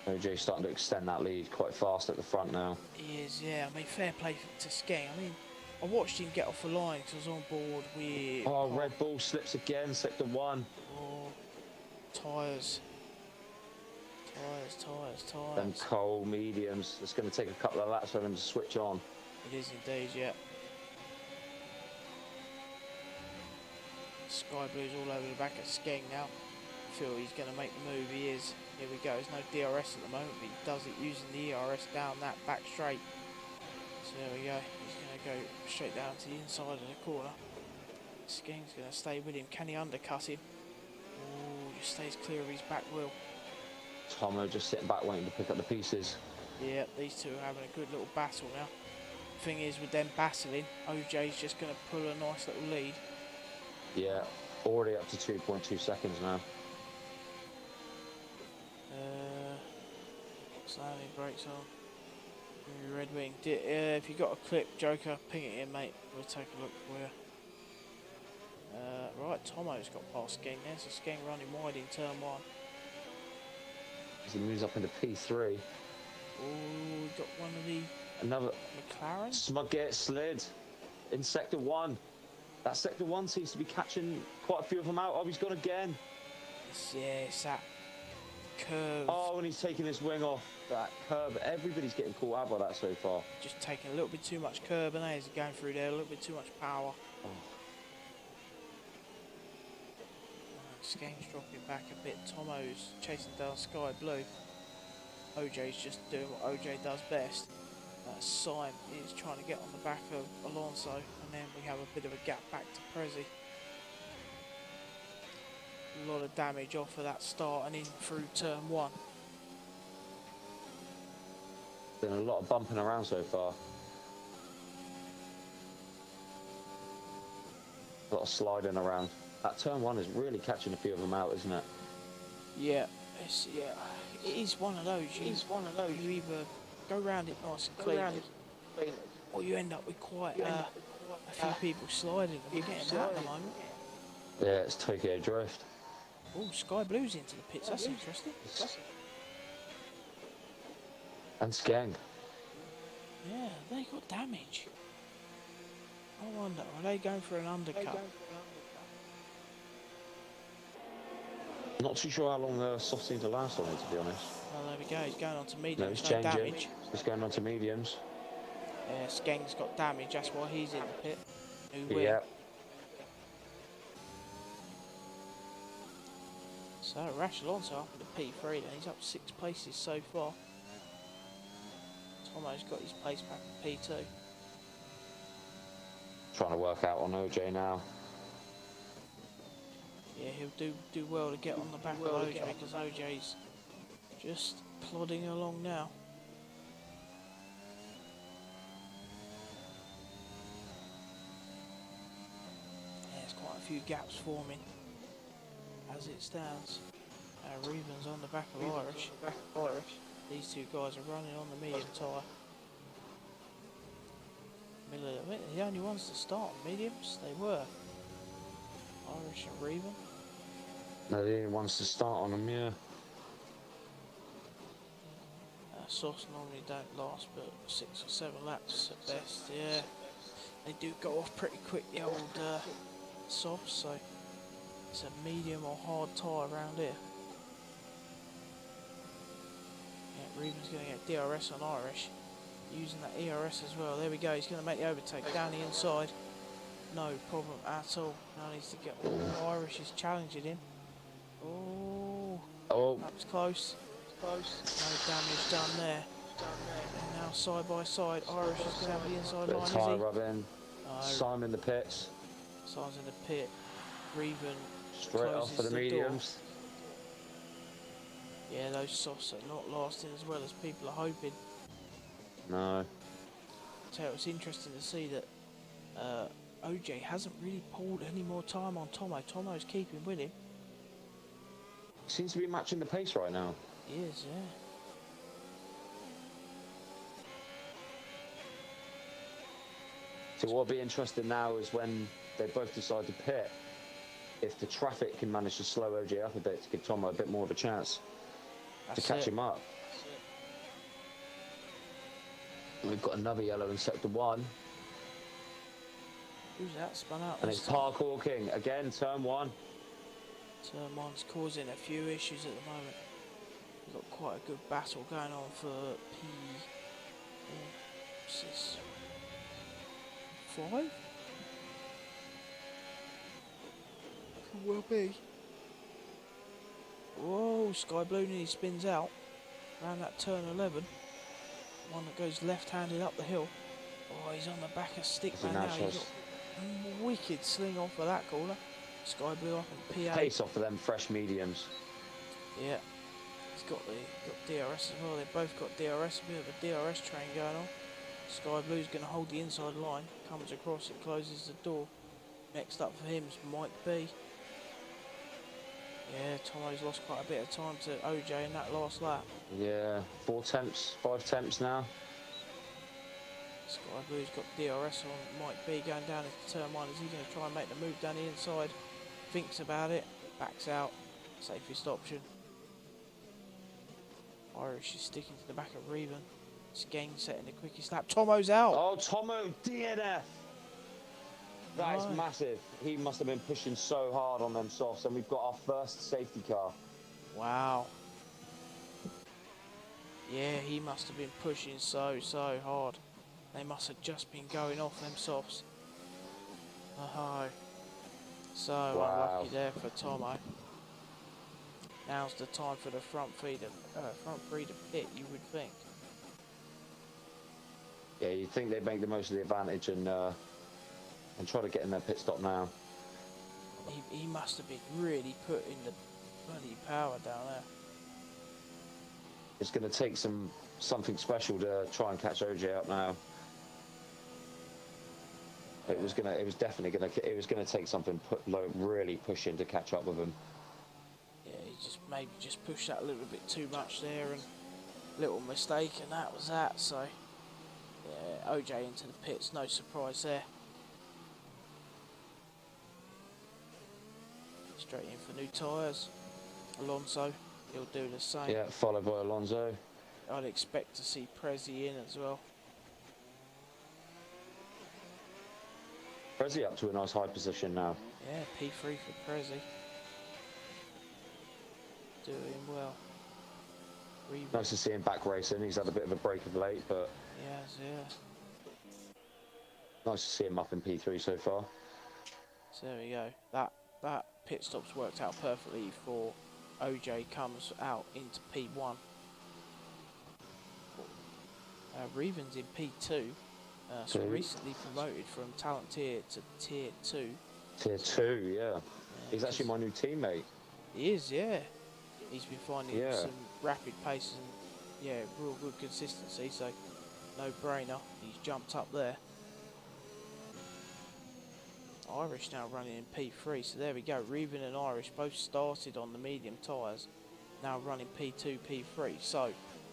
Speaker 2: OJ's starting to extend that lead quite fast at the front now.
Speaker 1: He is, yeah. I mean, fair play to Skeng. I mean, I watched him get off the line because I was on board with...
Speaker 2: Oh, Red Bull slips again, sector 1.
Speaker 1: Oh, tyres.
Speaker 2: Them coal mediums. It's going to take a couple of laps for them to switch on.
Speaker 1: It is indeed, yeah. Sky Blue's all over the back of Skeng now. I feel he's going to make the move. He is. Here we go. There's no DRS at the moment, but he does it using the ERS down that back straight. So there we go. He's going to go straight down to the inside of the corner. Skeng's going to stay with him. Can he undercut him? Oh, just stays clear of his back wheel.
Speaker 2: Tomo just sitting back waiting to pick up the pieces.
Speaker 1: Yeah, these two are having a good little battle now. Thing is, with them battling, OJ's just going to pull a nice little lead.
Speaker 2: Yeah, already up to 2.2 seconds now.
Speaker 1: Slowly brakes on. Red Wing. If you got a clip, Joker, ping it in, mate. We'll take a look for you. Right, Tomo's got past Skeng there, so Skeng running wide in turn 1.
Speaker 2: As he moves up into P3.
Speaker 1: Oh, got one of the
Speaker 2: Another
Speaker 1: McLaren.
Speaker 2: smug get slid in sector 1. That sector 1 seems to be catching quite a few of them out. Oh, he's gone again.
Speaker 1: It's that curve.
Speaker 2: Oh, and he's taking his wing off that curb. Everybody's getting caught out by that so far.
Speaker 1: Just taking a little bit too much curb, and he's going through there, a little bit too much power.
Speaker 2: Oh.
Speaker 1: Skeng's dropping back a bit. Tomo's chasing down Sky Blue. OJ's just doing what OJ does best. Syme is trying to get on the back of Alonso, and then we have a bit of a gap back to Prezi. a lot of damage off of that start and in through turn 1.
Speaker 2: Been a lot of bumping around so far. A lot of sliding around. That turn 1 is really catching a few of them out, isn't it?
Speaker 1: Yeah, it is one of those. You either go round it nice and cleanly, or you end up with quite a few people sliding. We're getting that at the moment.
Speaker 2: Yeah, it's Tokyo Drift.
Speaker 1: Oh, Sky Blue's into the pits. That's interesting.
Speaker 2: And Skeng.
Speaker 1: Yeah, they got damage. I wonder, are they going for an undercut?
Speaker 2: Not too sure how long the soft seem to last on it, to be honest.
Speaker 1: Oh, there we go. He's going on to
Speaker 2: No,
Speaker 1: mediums.
Speaker 2: he's
Speaker 1: No
Speaker 2: changing.
Speaker 1: damage.
Speaker 2: He's going on to mediums.
Speaker 1: Yeah, Skeng's got damage. That's why he's in the pit. New win.
Speaker 2: Yeah.
Speaker 1: So Rash Alonso up in the P3 then. He's up 6 places so far. Tomo's got his place back in P2.
Speaker 2: Trying to work out on OJ now.
Speaker 1: Yeah, he'll do well to get on the back of OJ because OJ's just plodding along now. Yeah, there's quite a few gaps forming as it stands. Reven's on the back of Irish. These two guys are running on the medium tyre. Middle of it, the only ones to start mediums, they were. Irish and Reven.
Speaker 2: No, the only ones to start on them, yeah.
Speaker 1: Softs normally don't last but 6 or 7 laps at best, yeah. They do go off pretty quick, the old softs, so it's a medium or hard tyre around here. Yeah, Reven's going to get DRS on Irish. Using that ERS as well. There we go, he's going to make the overtake down the inside. No problem at all. Now needs to get all Irish is challenging him. Oh, that was close. No damage done there. And now side by side, Irish is going to have the inside line,
Speaker 2: Tyre
Speaker 1: is he?
Speaker 2: rubbing.
Speaker 1: No.
Speaker 2: Simon in the pits.
Speaker 1: Simon's in the pit. Reven
Speaker 2: Straight off for the mediums.
Speaker 1: Yeah, those softs are not lasting as well as people are hoping.
Speaker 2: No.
Speaker 1: So it's interesting to see that OJ hasn't really pulled any more time on Tomo. Tomo's keeping with him.
Speaker 2: Seems to be matching the pace right now.
Speaker 1: He is, yeah.
Speaker 2: So what'll be interesting now is when they both decide to pit, if the traffic can manage to slow OJ up a bit to give Tomo a bit more of a chance to catch him up. We've got another yellow in sector 1.
Speaker 1: Who's that spun out?
Speaker 2: And it's Parkour King. Again, turn 1.
Speaker 1: Turn 1's causing a few issues at the moment. We've got quite a good battle going on for P... what's this? 5? Could well be. Whoa, Sky Blue nearly spins out. Around that turn 11. One that goes left-handed up the hill. Oh, he's on the back of Stickman now. He's got a wicked sling off of that corner. Sky Blue up in PA.
Speaker 2: Pace off of them fresh mediums.
Speaker 1: Yeah. He's got DRS as well. They've both got DRS. A bit of a DRS train going on. Sky Blue's going to hold the inside line. Comes across it, closes the door. Next up for him is Mike B. Yeah, Tomo's lost quite a bit of time to OJ in that last lap.
Speaker 2: Yeah, 4 temps, 5 temps now.
Speaker 1: Sky Blue's got DRS on Mike B going down into turn 1. Is he going to try and make the move down the inside? Thinks about it, backs out. Safest option. Irish is sticking to the back of Reven. Skeng setting the quickest lap. Tomo's out.
Speaker 2: Oh, Tomo DNF. That is massive. He must have been pushing so hard on them softs, and we've got our first safety car.
Speaker 1: Wow. Yeah, he must have been pushing so hard. They must have just been going off them softs. Oh, so unlucky there for Tomo. Now's the time for the front three to pit, you would think.
Speaker 2: Yeah, you'd think they'd make the most of the advantage and try to get in their pit stop now.
Speaker 1: He must have been really putting the bloody power down there.
Speaker 2: It's going to take something special to try and catch OJ up now. It was definitely gonna take something really pushing to catch up with him.
Speaker 1: Yeah, he maybe just pushed that a little bit too much there, and little mistake, and that was that. So yeah, OJ into the pits, no surprise there. Straight in for new tyres. Alonso, he'll do the same.
Speaker 2: Yeah, followed by Alonso.
Speaker 1: I'd expect to see Prezi in as well.
Speaker 2: Prezi up to a nice high position now.
Speaker 1: Yeah, P3 for Prezi. Doing well.
Speaker 2: Nice to see him back racing. He's had a bit of a break of late, but
Speaker 1: yes, yeah.
Speaker 2: Nice to see him up in P3 so far.
Speaker 1: So there we go. That pit stop's worked out perfectly for OJ comes out into P1. Reven's in P2. So recently promoted from talent tier to tier 2.
Speaker 2: Tier 2, yeah. He's actually my new teammate.
Speaker 1: He is, yeah. He's been finding some rapid pace and, yeah, real good consistency, so no brainer. He's jumped up there. Irish now running in P3, so there we go. Reven and Irish both started on the medium tyres, now running P2, P3. So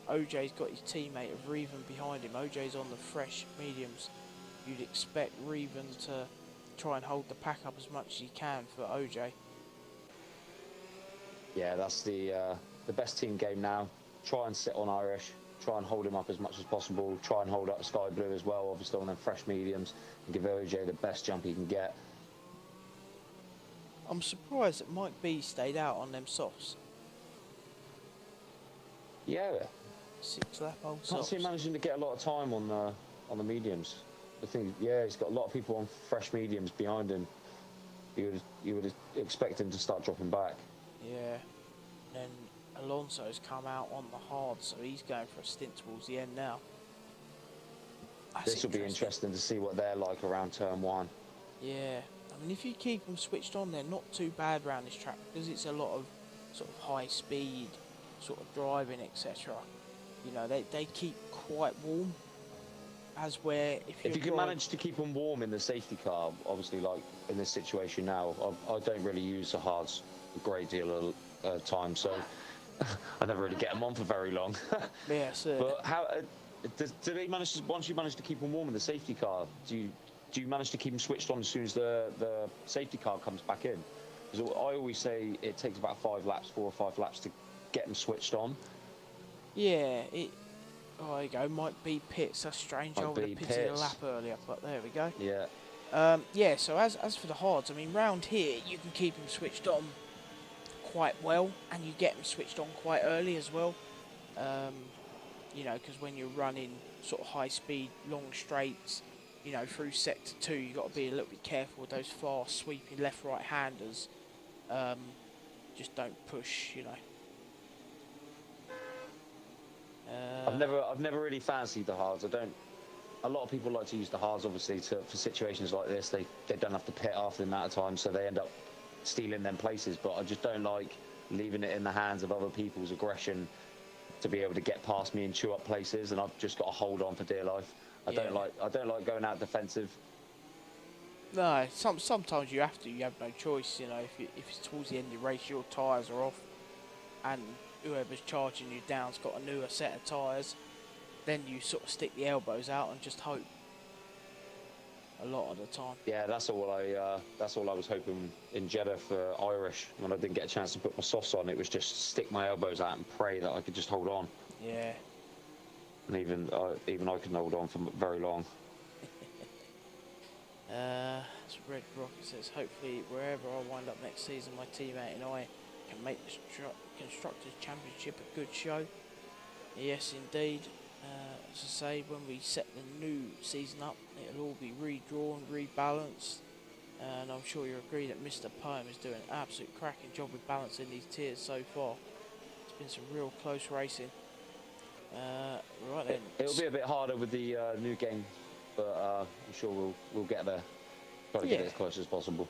Speaker 1: OJ's got his teammate of Reven behind him. OJ's on the fresh mediums. You'd expect Reven to try and hold the pack up as much as he can for OJ.
Speaker 2: Yeah, that's the best team game now. Try and sit on Irish. Try and hold him up as much as possible. Try and hold up Sky Blue as well, obviously on them fresh mediums, and give OJ the best jump he can get.
Speaker 1: I'm surprised that Mike B stayed out on them softs.
Speaker 2: Yeah.
Speaker 1: 6 lap old softs.
Speaker 2: Can't see him managing to get a lot of time on the mediums. The thing, yeah, he's got a lot of people on fresh mediums behind him. You would expect him to start dropping back.
Speaker 1: Yeah. Then Alonso's come out on the hard, so he's going for a stint towards the end now.
Speaker 2: This will be interesting to see what they're like around turn 1.
Speaker 1: Yeah. I mean, if you keep them switched on, they're not too bad around this track because it's a lot of sort of high speed, sort of driving, etc. You know, they keep quite warm. As where if you can
Speaker 2: manage to keep them warm in the safety car, obviously, like in this situation now, I don't really use the hards a great deal of time, so I never really get them on for very long.
Speaker 1: Yeah, certainly.
Speaker 2: But how do they manage to, once you manage to keep them warm in the safety car? Do you manage to keep them switched on as soon as the safety car comes back in? Because I always say it takes about 4 or 5 laps to get them switched on.
Speaker 1: Yeah, oh, there you go. Mike B pits. That's strange. I would have pitted a lap earlier, but there we go.
Speaker 2: Yeah.
Speaker 1: Yeah. So as for the hards, I mean, round here you can keep them switched on quite well, and you get them switched on quite early as well. You know, because when you're running sort of high speed, long straights, you know, through sector 2, you got to be a little bit careful with those fast sweeping left-right handers. Just don't push, you know.
Speaker 2: I've never really fancied the hards. A lot of people like to use the hards, obviously, for situations like this. They don't have to pit after the amount of time, so they end up stealing them places. But I just don't like leaving it in the hands of other people's aggression to be able to get past me and chew up places, and I've just got to hold on for dear life. I don't like going out defensive.
Speaker 1: No, sometimes you have to. You have no choice. You know, if it's towards the end of the race, your tyres are off, and whoever's charging you down's got a newer set of tyres, then you sort of stick the elbows out and just hope. A lot of the time. Yeah,
Speaker 2: that's all I was hoping in Jeddah for Irish. When I didn't get a chance to put my softs on, it was just stick my elbows out and pray that I could just hold on.
Speaker 1: Yeah.
Speaker 2: And even I couldn't hold on for very long.
Speaker 1: It's Red Rocket says, hopefully wherever I wind up next season, my teammate and I can make the Constructors' Championship a good show. Yes, indeed. As I say, when we set the new season up, it'll all be redrawn, rebalanced, and I'm sure you'll agree that Mr. Poem is doing an absolute cracking job with balancing these tiers so far. It's been some real close racing. Right then.
Speaker 2: It'll be a bit harder with the new game, but I'm sure we'll get there. Try to get it as close as possible.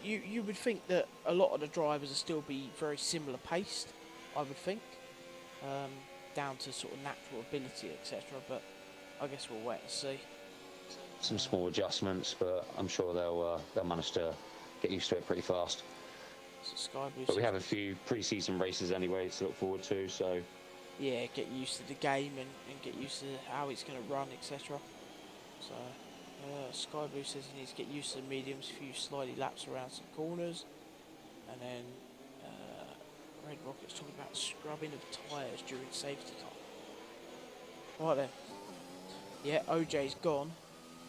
Speaker 1: You would think that a lot of the drivers will still be very similar paced, I would think, down to sort of natural ability, etc. But I guess we'll wait and see.
Speaker 2: Some small adjustments, but I'm sure they'll manage to get used to it pretty fast.
Speaker 1: So
Speaker 2: but we have a few pre-season races anyway to look forward to, so
Speaker 1: yeah, get used to the game and get used to how it's going to run, etc. So Sky Blue says he needs to get used to the mediums, a few slidey laps around some corners, and then Red Rocket's talking about scrubbing of tyres during safety car. Right then, yeah, OJ's gone.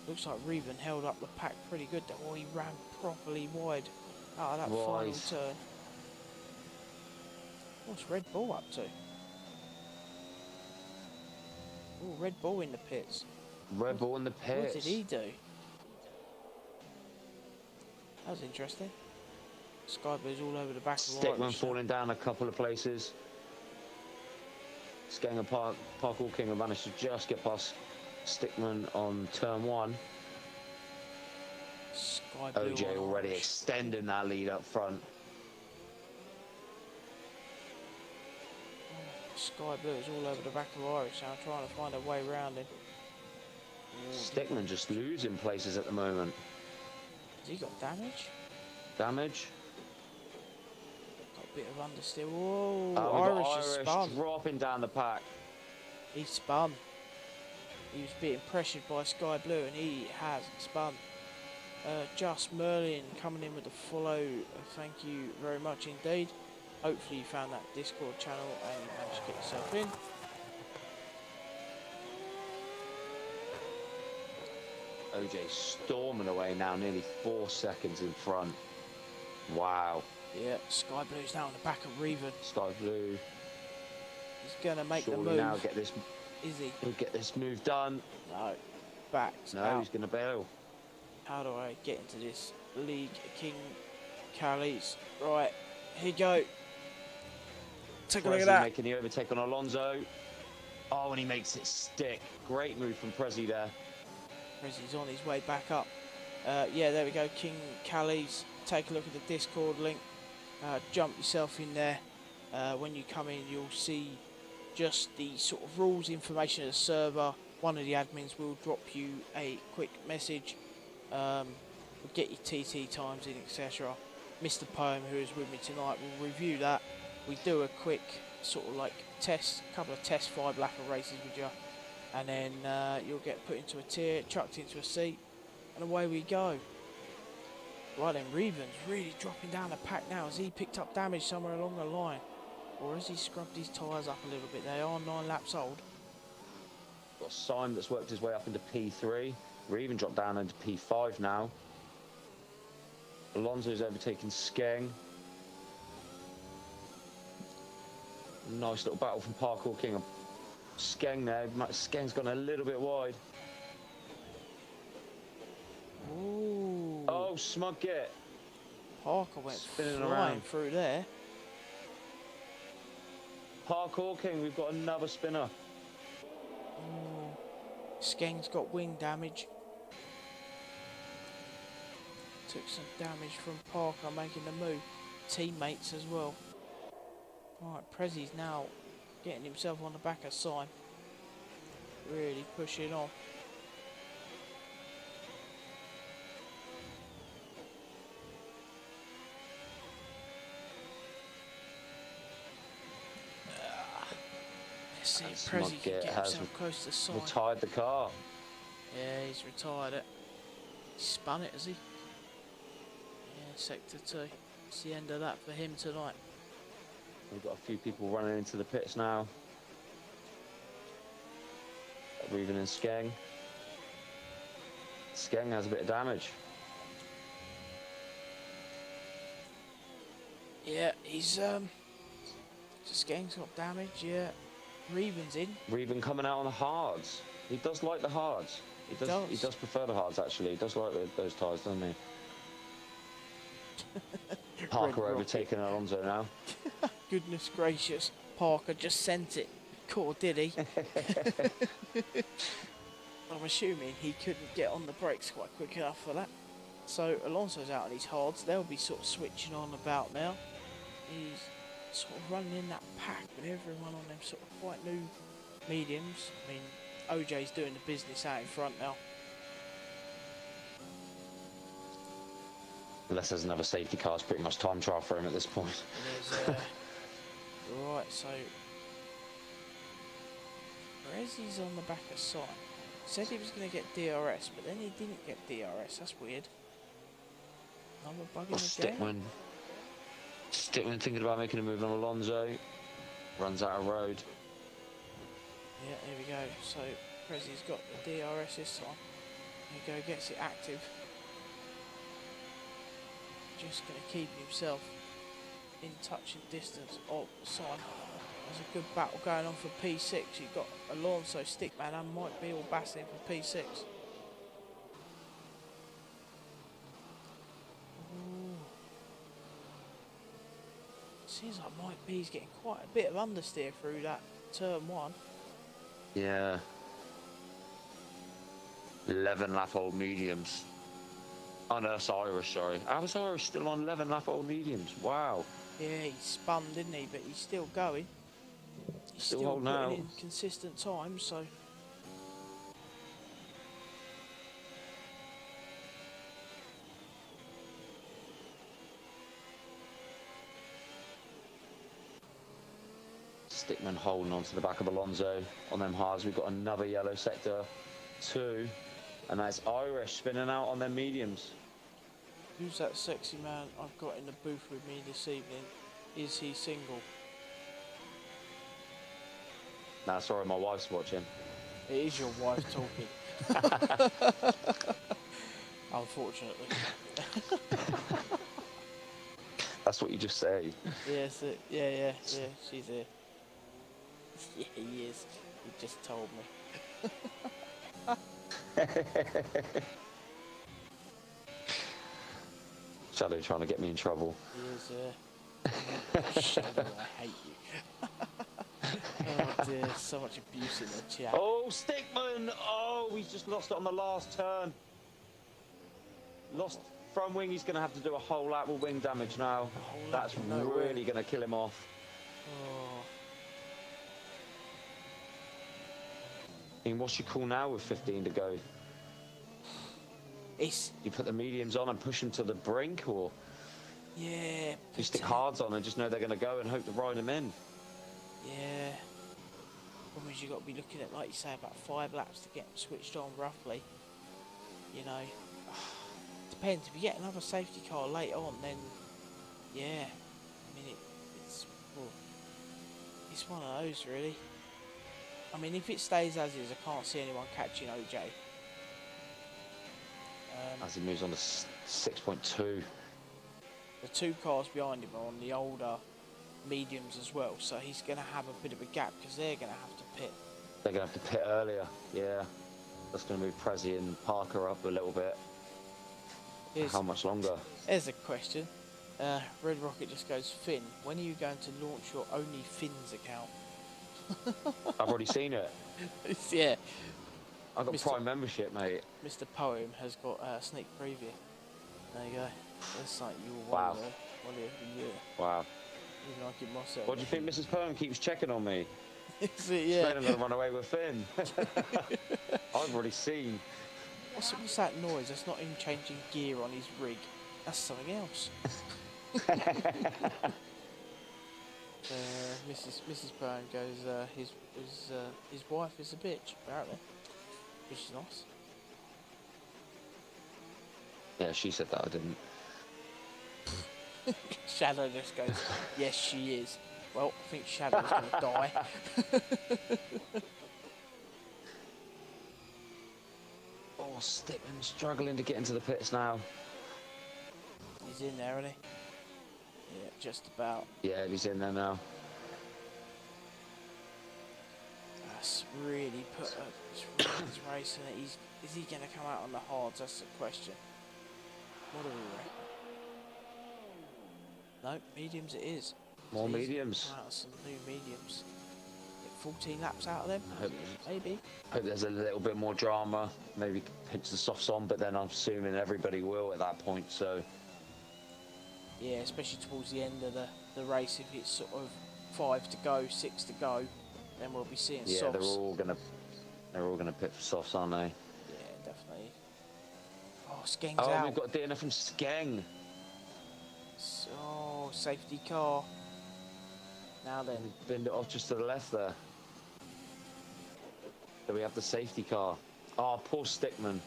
Speaker 1: Looks like Reven held up the pack pretty good. Oh, he ran properly wide out of that final turn. What's Red Bull up to? Oh, Red Bull in the pits.
Speaker 2: Red Bull in the pits.
Speaker 1: What did he do? That was interesting. Sky Blue's all over the back of
Speaker 2: Stickman falling down a couple of places. Skeng and Parkour King have managed to just get past Stickman on turn 1.
Speaker 1: Sky Blue
Speaker 2: OJ already extending that lead up front.
Speaker 1: Sky Blue is all over the back of Irish now, trying to find a way around him.
Speaker 2: Stickman just losing places at the moment.
Speaker 1: Has he got damage?
Speaker 2: Damage?
Speaker 1: Got a bit of understeer. Whoa,
Speaker 2: Irish
Speaker 1: has spun.
Speaker 2: Dropping down the pack.
Speaker 1: He spun. He was being pressured by Sky Blue and he has spun. Just Merlin coming in with the follow. Thank you very much indeed. Hopefully you found that Discord channel and you managed to get yourself in.
Speaker 2: OJ storming away now, nearly 4 seconds in front. Wow.
Speaker 1: Yeah, Sky Blue's now on the back of Reven.
Speaker 2: Sky Blue.
Speaker 1: He's going to make the
Speaker 2: Surely
Speaker 1: move.
Speaker 2: now get this.
Speaker 1: Is he?
Speaker 2: He'll get this move done.
Speaker 1: No. Back.
Speaker 2: No,
Speaker 1: out.
Speaker 2: he's going to bail.
Speaker 1: How do I get into this league? King Callies. Right, here you go. Take a look at that.
Speaker 2: Making the overtake on Alonso. Oh, and he makes it stick. Great move from Prezi there.
Speaker 1: Prezi's on his way back up. Yeah, there we go. King Callies. Take a look at the Discord link. Jump yourself in there. When you come in, you'll see just the sort of rules information of the server. One of the admins will drop you a quick message. We'll get your TT times in, etc. Mr. Poem, who is with me tonight, will review that. We do a quick sort of like test, couple of test 5-lapper races with you, and then you'll get put into a tier, chucked into a seat, and away we go. Right then, Reven's really dropping down the pack now. Has he picked up damage somewhere along the line, or has he scrubbed his tyres up a little bit? They are 9 laps old.
Speaker 2: Got Simon that's worked his way up into P3. Reven dropped down into P5 now. Alonso's overtaken Skeng. Nice little battle from Parkour King. Skeng there. Skeng's gone a little bit wide.
Speaker 1: Ooh.
Speaker 2: Oh, smug get.
Speaker 1: Parker went
Speaker 2: spinning
Speaker 1: flying
Speaker 2: around
Speaker 1: through there.
Speaker 2: Parkour King, we've got another spinner.
Speaker 1: Skeng's got wing damage. Took some damage from Parker making the move. Teammates as well. Alright, Prezi's now getting himself on the back of Sime. Really pushing on. Let's see if Prezi can get himself close to Sime.
Speaker 2: Retired the car.
Speaker 1: Yeah, he's retired it. He spun it, has he? Yeah, sector 2. It's the end of that for him tonight.
Speaker 2: We've got a few people running into the pits now. Reven and Skeng. Skeng has a bit of damage.
Speaker 1: Yeah, he's Skeng's got damage, yeah. Reven's in.
Speaker 2: Reven coming out on the hards. He does like the hards. He does prefer the hards, actually. He does like those tyres, doesn't he? Parker overtaking Alonso now.
Speaker 1: Goodness gracious. Parker just sent it. Cool, did he? I'm assuming he couldn't get on the brakes quite quick enough for that. So Alonso's out on his hards. They'll be sort of switching on about now. He's sort of running in that pack with everyone on them sort of quite new mediums. I mean, OJ's doing the business out in front now.
Speaker 2: Unless there's another safety car, it's pretty much time trial for him at this point.
Speaker 1: Right, so Rezzy's on the back of Sign. Said he was going to get DRS, but then he didn't get DRS. That's weird. Another bug in the game.
Speaker 2: Stickman thinking about making a move on Alonso. Runs out of road.
Speaker 1: Yeah, here we go. So Rezzy's got the DRS this time. Here we go, gets it active. Just going to keep himself in touching distance of Sign. There's a good battle going on for P6. You've got Alonso, Stickman and Mike Beale battling for P6. Ooh. Seems like Mike B's getting quite a bit of understeer through that turn 1.
Speaker 2: Yeah. 11 lap old mediums. Oh no, that's Irish, sorry. How was Irish still on 11 lap old mediums? Wow.
Speaker 1: Yeah, he spun, didn't he? But he's still going. He's
Speaker 2: Still
Speaker 1: still
Speaker 2: holding
Speaker 1: putting
Speaker 2: out.
Speaker 1: in consistent times, so.
Speaker 2: Stickman holding on to the back of Alonso on them hards. We've got another yellow sector 2, and that's Irish spinning out on them mediums.
Speaker 1: Who's that sexy man I've got in the booth with me this evening? Is he single?
Speaker 2: Nah, sorry, my wife's watching.
Speaker 1: It is your wife talking. Unfortunately.
Speaker 2: That's what you just say.
Speaker 1: Yes, yeah, she's here. Yeah, he is. He just told me.
Speaker 2: Shadow trying to get me in trouble.
Speaker 1: He is, Shadow, I hate you. Oh dear, so much abuse in the chat.
Speaker 2: Oh, Stickman! Oh, he's just lost it on the last turn. Lost front wing. He's going to have to do a whole lap with wing damage now. That's really going to kill him off.
Speaker 1: Oh.
Speaker 2: I mean, what's your call now with 15 to go? You put the mediums on and push them to the brink, or
Speaker 1: yeah,
Speaker 2: you stick hards on and just know they're going to go and hope to ride them in?
Speaker 1: Yeah. Problem is, you've got to be looking at, like you say, about 5 laps to get them switched on roughly. You know, depends. If you get another safety car late on, then yeah. I mean, it's one of those really. I mean, if it stays as is, I can't see anyone catching OJ.
Speaker 2: As he moves on to 6.2.
Speaker 1: The 2 cars behind him are on the older mediums as well, so he's going to have a bit of a gap because they're going to have to pit.
Speaker 2: They're going to have to pit earlier, yeah. That's going to move Prezi and Parker up a little bit. How much longer?
Speaker 1: There's a question. Red Rocket just goes, Finn, when are you going to launch your Only Finns account?
Speaker 2: I've already seen it.
Speaker 1: Yeah.
Speaker 2: I've got Prime membership, mate.
Speaker 1: Mr. Poem has got a sneak preview. There you go. That's like you were
Speaker 2: wow.
Speaker 1: One of the year.
Speaker 2: Wow.
Speaker 1: Even I give myself.
Speaker 2: What do you think Mrs. Poem keeps checking on me?
Speaker 1: Is it, yeah.
Speaker 2: I'm going to run away with Finn. I've already seen.
Speaker 1: What's that noise? That's not him changing gear on his rig. That's something else. Mrs. Brown goes, his wife is a bitch, apparently. Which is nice.
Speaker 2: Yeah, she said that, I didn't.
Speaker 1: Shadow just goes, yes, she is. Well, I think Shadow's going to die.
Speaker 2: Oh, Stickman struggling to get into the pits now.
Speaker 1: He's in there, isn't he? Yeah, just about.
Speaker 2: Yeah, he's in there now.
Speaker 1: That's really put his race in it. Is he going to come out on the hards? That's the question. What do we reckon? No, mediums it is.
Speaker 2: More mediums.
Speaker 1: Come out with some new mediums. 14 laps out of them.
Speaker 2: Hope,
Speaker 1: Maybe.
Speaker 2: hope there's a little bit more drama. Maybe pinch the softs on, but then I'm assuming everybody will at that point. So
Speaker 1: Yeah, especially towards the end of the race, if it's sort of 5 to go, 6 to go, then we'll be seeing
Speaker 2: yeah,
Speaker 1: softs.
Speaker 2: they're all gonna pit for softs, aren't they?
Speaker 1: Yeah, definitely. Oh, Skeng's out.
Speaker 2: Oh, we've got a DNF from Skeng.
Speaker 1: Oh, safety car. Now then.
Speaker 2: We've binned it off just to the left there. So we have the safety car. Oh, poor Stickman.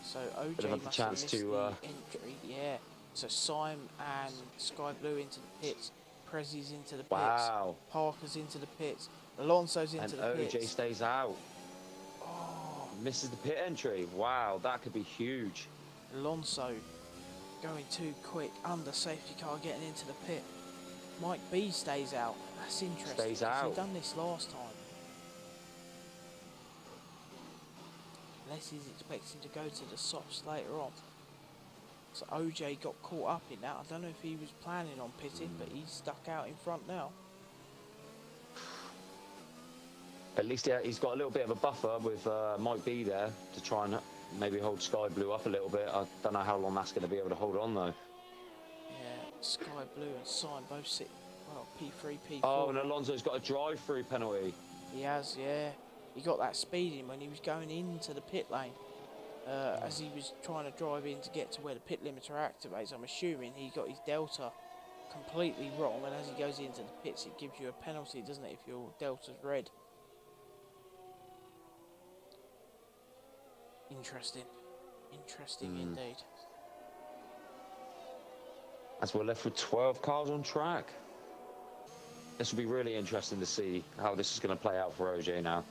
Speaker 1: So OJ
Speaker 2: Could have had the
Speaker 1: must
Speaker 2: chance
Speaker 1: have missed
Speaker 2: to,
Speaker 1: the entry. Yeah. So Syme and Sky Blue into the pits. Prezzi's into the pits.
Speaker 2: Wow.
Speaker 1: Parker's into the pits. Alonso's into
Speaker 2: And
Speaker 1: the
Speaker 2: OJ
Speaker 1: pits.
Speaker 2: stays out.
Speaker 1: Oh,
Speaker 2: Misses the pit entry. Wow, that could be huge.
Speaker 1: Alonso going too quick under safety car getting into the pit. Mike B stays out. That's interesting.
Speaker 2: Stays out.
Speaker 1: He's done this last time. Unless he's expecting to go to the softs later on. So OJ got caught up in that. I don't know if he was planning on pitting, but he's stuck out in front now.
Speaker 2: At least he's got a little bit of a buffer with Mike B there to try and maybe hold Sky Blue up a little bit. I don't know how long that's going to be able to hold on though.
Speaker 1: Yeah, Sky Blue and Syme both sit, well, P3, P4.
Speaker 2: Oh, and Alonso's got a drive-through penalty.
Speaker 1: He has, yeah. He got that speeding when he was going into the pit lane. As he was trying to drive in to get to where the pit limiter activates, I'm assuming he got his delta completely wrong, and as he goes into the pits it gives you a penalty, doesn't it, if your delta's red. Interesting. Interesting indeed.
Speaker 2: As we're left with 12 cars on track. This will be really interesting to see how this is going to play out for OJ now.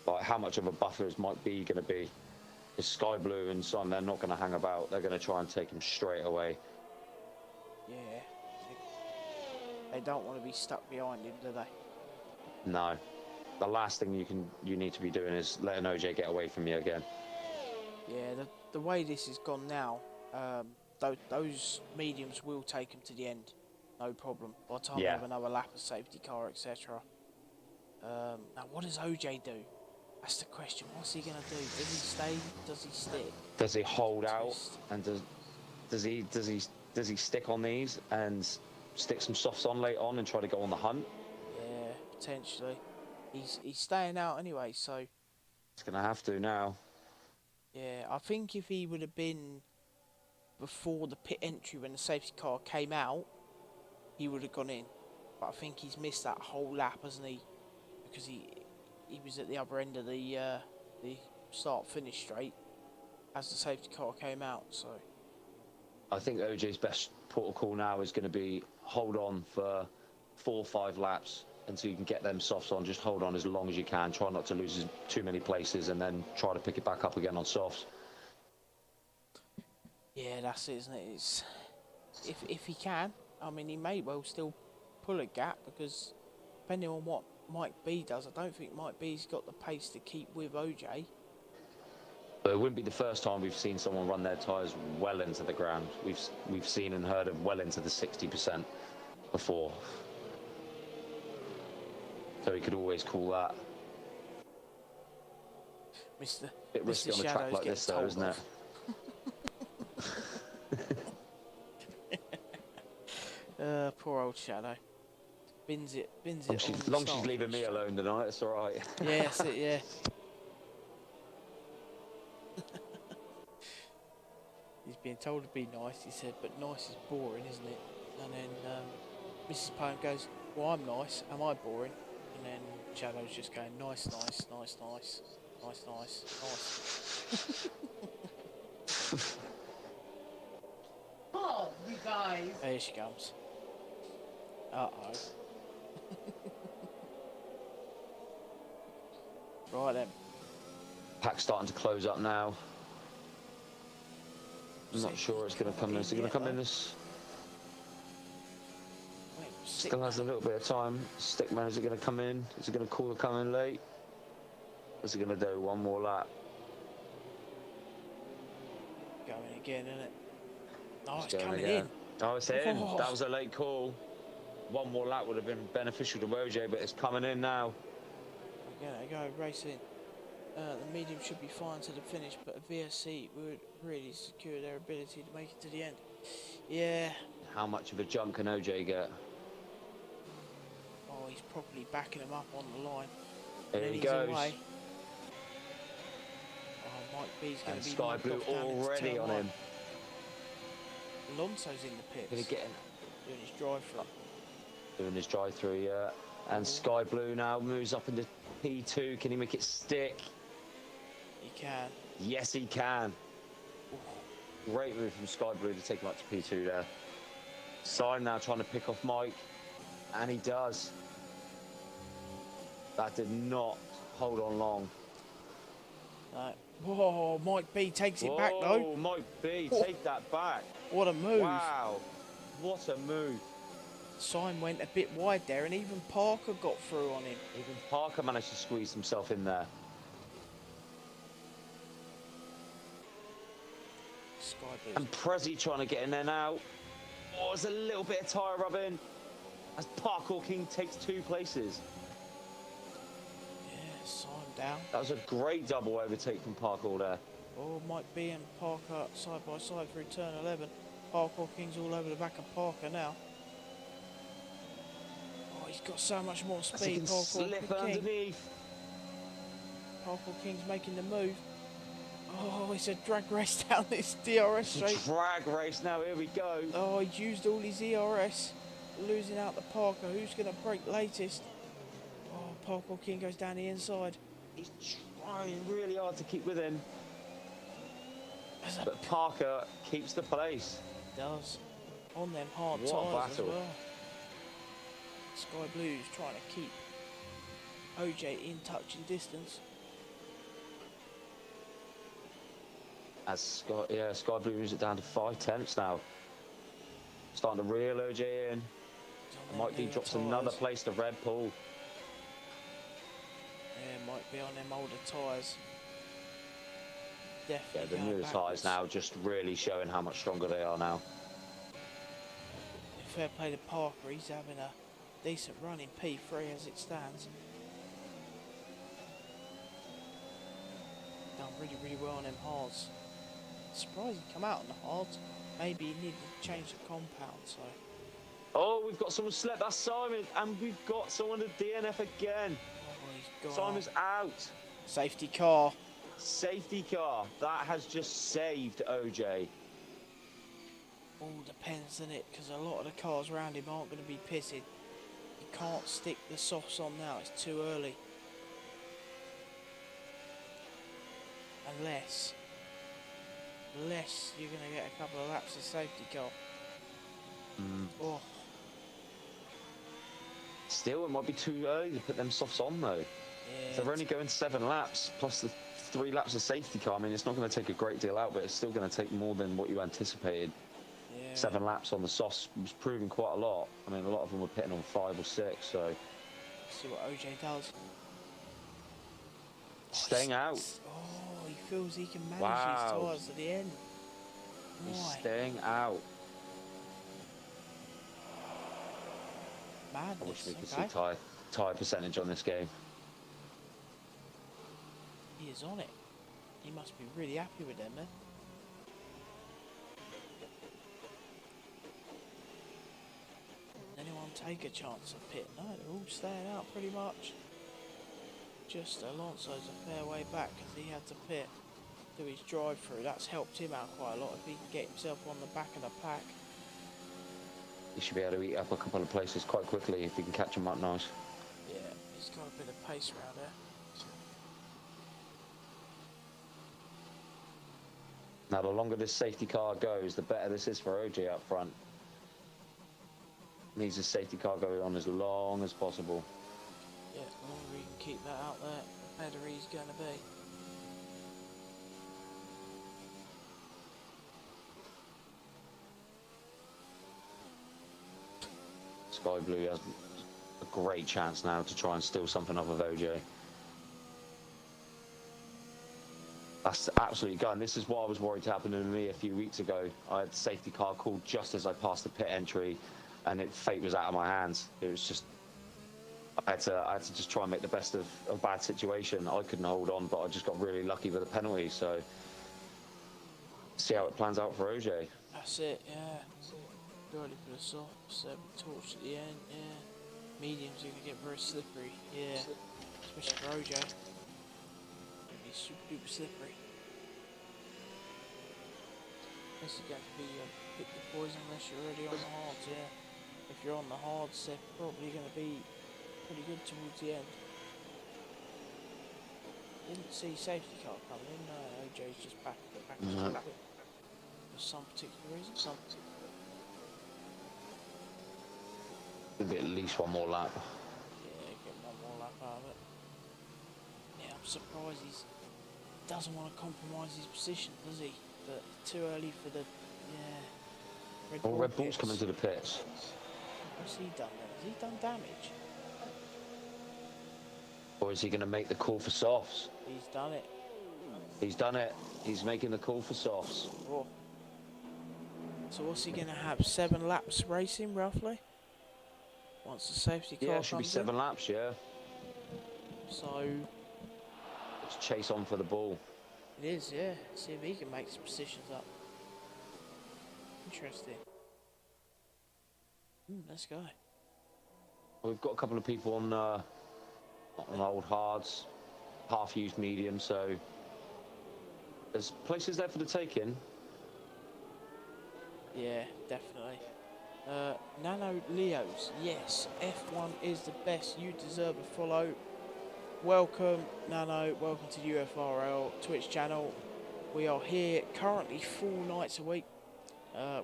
Speaker 2: Like, how much of a buffer is Mike B going to be? Is Sky Blue and Son, they're not going to hang about. They're going to try and take him straight away.
Speaker 1: Yeah. They don't want to be stuck behind him, do they?
Speaker 2: No. The last thing you need to be doing is letting OJ get away from you again.
Speaker 1: Yeah, the way this has gone now, those mediums will take him to the end. No problem. By the time we have another lap of safety car, etc. Now, what does OJ do? That's the question. What's he going to do? Does he stay? Does he stick?
Speaker 2: Does he hold out? And does he stick on these and stick some softs on late on and try to go on the hunt?
Speaker 1: Yeah, potentially. He's staying out anyway, so
Speaker 2: He's going to have to now.
Speaker 1: yeah, I think if he would have been before the pit entry when the safety car came out, he would have gone in. But I think he's missed that whole lap, hasn't he? Because he was at the other end of the start-finish straight as the safety car came out. So
Speaker 2: I think OJ's best protocol now is going to be hold on for 4 or 5 laps until you can get them softs on. Just hold on as long as you can. Try not to lose too many places and then try to pick it back up again on softs.
Speaker 1: yeah, that's it, isn't it? It's, if he can, I mean, he may well still pull a gap, because depending on what Mike B does, I don't think Mike B's got the pace to keep with OJ.
Speaker 2: But it wouldn't be the first time we've seen someone run their tyres well into the ground. We've seen and heard of well into the 60% before. So he could always call that. Bit risky on a track like this though, isn't it?
Speaker 1: Poor old Shadow. Bins it.
Speaker 2: Long she's leaving me alone tonight, it's alright.
Speaker 1: Yeah, that's it, yeah. He's being told to be nice, he said, but nice is boring, isn't it? And then Mrs. Poem goes, well, I'm nice, am I boring? And then Shadow's just going, nice, nice, nice, nice, nice, nice, nice.
Speaker 3: Oh, you guys.
Speaker 1: There she comes. Uh-oh. Right then.
Speaker 2: Pack's starting to close up now. I'm not sure it's going to come in. Is it going to come in this? Still has a little bit of time. Stickman, is it going to come in? Is it going to call the come in late? Is it going to do one more lap?
Speaker 1: Going again, isn't it? Oh, it's
Speaker 2: going
Speaker 1: coming
Speaker 2: again.
Speaker 1: in.
Speaker 2: Oh, it's in.
Speaker 1: Oh.
Speaker 2: That was a late call. one more lap would have been beneficial to OJ, but it's coming in now.
Speaker 1: Again, I go racing. The medium should be fine to the finish, but a VSC would really secure their ability to make it to the end. Yeah.
Speaker 2: How much of a jump can OJ get?
Speaker 1: Oh, he's probably backing him up on the line.
Speaker 2: There
Speaker 1: and
Speaker 2: he
Speaker 1: he's
Speaker 2: goes.
Speaker 1: Away. Oh, Mike B's going to be
Speaker 2: Sky Blue already on him.
Speaker 1: Alonso's in the pits.
Speaker 2: Gonna get in.
Speaker 1: Doing his drive-through.
Speaker 2: Doing his drive-through, yeah. And Sky Blue now moves up into P2. Can he make it stick?
Speaker 1: He can.
Speaker 2: Yes, he can. Great move from Sky Blue to take him up to P2 there. Syme now trying to pick off Mike. And he does. That did not hold on long.
Speaker 1: No. Whoa, Mike B takes it back though.
Speaker 2: Oh, Mike B, take that back.
Speaker 1: What a move.
Speaker 2: Wow. What a move.
Speaker 1: Syme went a bit wide there, and even Parker got through on him.
Speaker 2: Even Parker managed to squeeze himself in there.
Speaker 1: Sky Blue.
Speaker 2: And Prezi trying to get in there now. Oh, there's a little bit of tyre rubbing as Parkour King takes 2 places.
Speaker 1: Yeah, Syme down.
Speaker 2: That was a great double overtake from Parkour there.
Speaker 1: Oh, Mike B and Parker side by side through turn 11. Parkour King's all over the back of Parker now. Oh, he's got so much more
Speaker 2: As he
Speaker 1: speed.
Speaker 2: can slip underneath.
Speaker 1: Parkour King's making the move. Oh, it's a drag race down this DRS straight.
Speaker 2: Drag race now, here we go.
Speaker 1: Oh, he's used all his ERS. Losing out to Parker. Who's going to break latest? Oh, Parkour King goes down the inside.
Speaker 2: He's trying really hard to keep with him. But Parker keeps the place.
Speaker 1: Does. On them hard
Speaker 2: What a
Speaker 1: tyres as
Speaker 2: battle.
Speaker 1: well. Sky Blue's trying to keep OJ in touch and distance.
Speaker 2: As Sky Blue moves it down to 5 tenths now. Starting to reel OJ in. Mike B drops another place to Red Bull.
Speaker 1: Yeah, might be on them older tyres.
Speaker 2: Yeah,
Speaker 1: Definitely.
Speaker 2: the newer tyres now just really showing how much stronger they are now.
Speaker 1: Fair play to Parker, he's having a decent run in P3 as it stands. Done really, really well on them hards. Surprised he come out on the hards. Maybe he needed to change the compound, so.
Speaker 2: Oh, we've got someone slept. That's Simon, and we've got someone to DNF again.
Speaker 1: Oh, he's gone.
Speaker 2: Simon's out.
Speaker 1: Safety car.
Speaker 2: Safety car. That has just saved OJ.
Speaker 1: All depends, doesn't it? Because a lot of the cars around him aren't going to be pitted. You can't stick the softs on now, it's too early. Unless you're going to get a couple of laps of safety car. Oh.
Speaker 2: Still, it might be too early to put them softs on though.
Speaker 1: Yeah,
Speaker 2: They're only going 7 laps, plus the 3 laps of safety car. I mean, it's not going to take a great deal out, but it's still going to take more than what you anticipated.
Speaker 1: yeah.
Speaker 2: 7 laps on the softs was proving quite a lot. I mean, a lot of them were pitting on 5 or 6, so...
Speaker 1: See what OJ does.
Speaker 2: Staying out.
Speaker 1: Oh, he feels he can manage
Speaker 2: Wow.
Speaker 1: his tyres to the end.
Speaker 2: He's
Speaker 1: Why?
Speaker 2: staying out. I wish
Speaker 1: Madness.
Speaker 2: we could
Speaker 1: Okay.
Speaker 2: see tyre percentage on this game.
Speaker 1: He is on it. He must be really happy with them, man. Anyone take a chance of pit? No, they're all staying out pretty much. Just Alonso's a fair way back because he had to pit, do his drive through. That's helped him out quite a lot if he can get himself on the back of the pack.
Speaker 2: He should be able to eat up a couple of places quite quickly if he can catch them up nice.
Speaker 1: Yeah, he's got a bit of pace around there.
Speaker 2: Now, the longer this safety car goes, the better this is for OJ up front. Needs his safety car going on as long as possible.
Speaker 1: Yeah, the longer he can keep that out there, the better he's going to be.
Speaker 2: Sky Blue has a great chance now to try and steal something off of OJ. That's absolutely gone. This is what I was worried to happen to me a few weeks ago. I had the safety car called just as I passed the pit entry, and fate was out of my hands. It was just I had to just try and make the best of a bad situation. I couldn't hold on, but I just got really lucky with the penalty. So see how it plans out for OJ.
Speaker 1: That's it, yeah. Ready for the soft, torch at the end, yeah. Mediums are going to get very slippery, yeah. Especially for OJ. It'll be super duper slippery. This is going to be pick the poison unless you're already on the hards, yeah. If you're on the hards, they're probably going to be pretty good towards the end. Didn't see safety car coming in, no, OJ's just back for some particular reason.
Speaker 2: Maybe at least one more lap.
Speaker 1: Yeah, get one more lap out of it. Yeah, I'm surprised he doesn't want to compromise his position, does he? But too early for the, yeah.
Speaker 2: Red Bull's coming to the pits.
Speaker 1: What's he done then? Has he done damage?
Speaker 2: Or is he going to make the call for softs?
Speaker 1: He's done it.
Speaker 2: He's done it. He's making the call for softs.
Speaker 1: Oh. So what's he going to have? 7 laps racing, roughly? Once the safety car
Speaker 2: Yeah, it should be 7 laps, yeah.
Speaker 1: So...
Speaker 2: Let's chase on for the ball.
Speaker 1: It is, yeah. See if he can make some positions up. Interesting. Let's go.
Speaker 2: We've got a couple of people on old hards, half-used medium, so there's places there for the taking.
Speaker 1: Yeah, definitely. Nano Leos, yes, F1 is the best. You deserve a follow. Welcome, Nano. Welcome to UFRL Twitch channel. We are here currently 4 nights a week.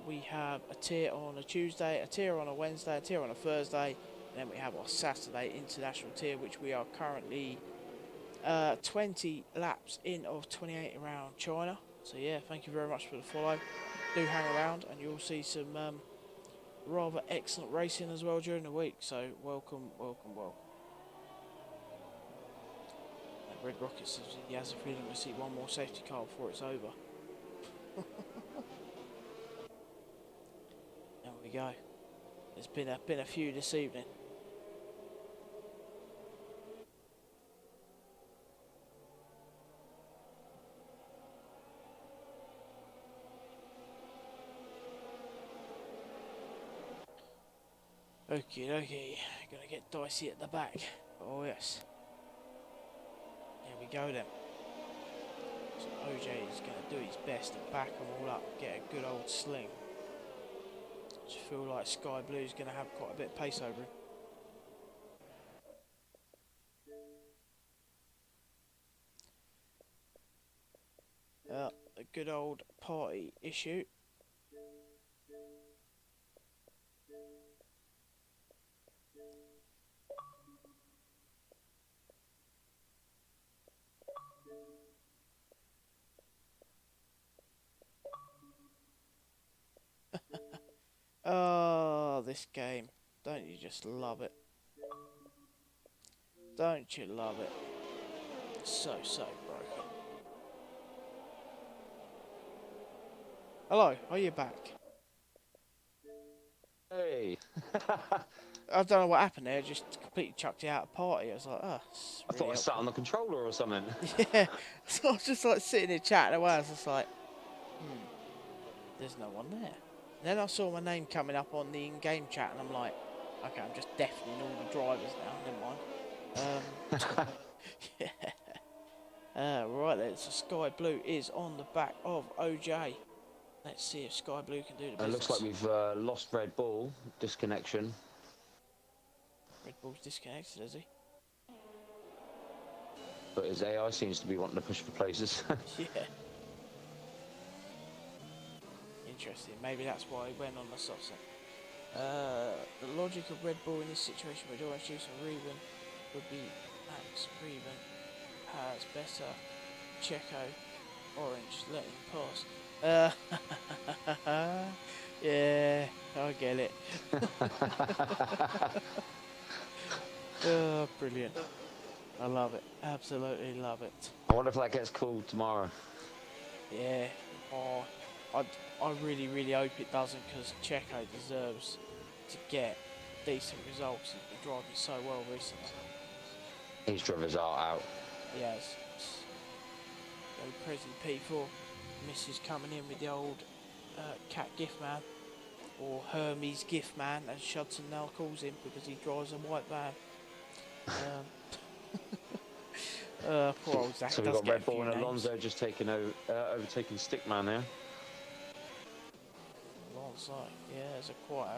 Speaker 1: We have a tier on a Tuesday, a tier on a Wednesday, a tier on a Thursday, and then we have our Saturday international tier, which we are currently 20 laps in of 28 around China. So yeah, thank you very much for the follow. Do hang around and you'll see some rather excellent racing as well during the week. So welcome, welcome, welcome. And Red Rocket says he has a feeling we'll see one more safety car before it's over. There we go. There's been a few this evening. Okie dokie, gonna get dicey at the back. Oh yes. Here we go then. So OJ is gonna do his best to back them all up, get a good old sling. I just feel like Sky Blue's gonna have quite a bit of pace over him. A good old party issue. Oh, this game. Don't you just love it? Don't you love it? So broken. Hello, are you back?
Speaker 2: Hey!
Speaker 1: I don't know what happened there, just completely chucked you out of party. I was like, oh,
Speaker 2: I thought I sat on the controller or something.
Speaker 1: Yeah, so I was just like sitting there chatting away. I was just like, there's no one there. And then I saw my name coming up on the in-game chat, and I'm like, okay, I'm just deafening all the drivers now. Never mind. Yeah. Right then, so Sky Blue is on the back of OJ. Let's see if Sky Blue can do the business.
Speaker 2: It looks like we've lost Red Bull. Disconnection.
Speaker 1: Red Bull's disconnected, is he?
Speaker 2: But his AI seems to be wanting to push for places.
Speaker 1: Yeah. Interesting. Maybe that's why he went on the soft set. The logic of Red Bull in this situation with Orange Juice and Reuben would be Max Reuben has better. Checo, Orange, let him pass. Yeah, I get it. Oh, brilliant. I love it. Absolutely love it.
Speaker 2: I wonder if that gets called tomorrow.
Speaker 1: Yeah. Oh, I really hope it doesn't, because Checo deserves to get decent results. He's been driving so well recently.
Speaker 2: He's driven his heart out.
Speaker 1: He has. Go Prezi P4. Missus coming in with the old cat gift man, or Hermes gift man, as Shudson now calls him, because he drives a white van. Poor old Zach.
Speaker 2: So we've got Red Bull and Alonso just overtaking Stickman there.
Speaker 1: Alonso, yeah, there's quite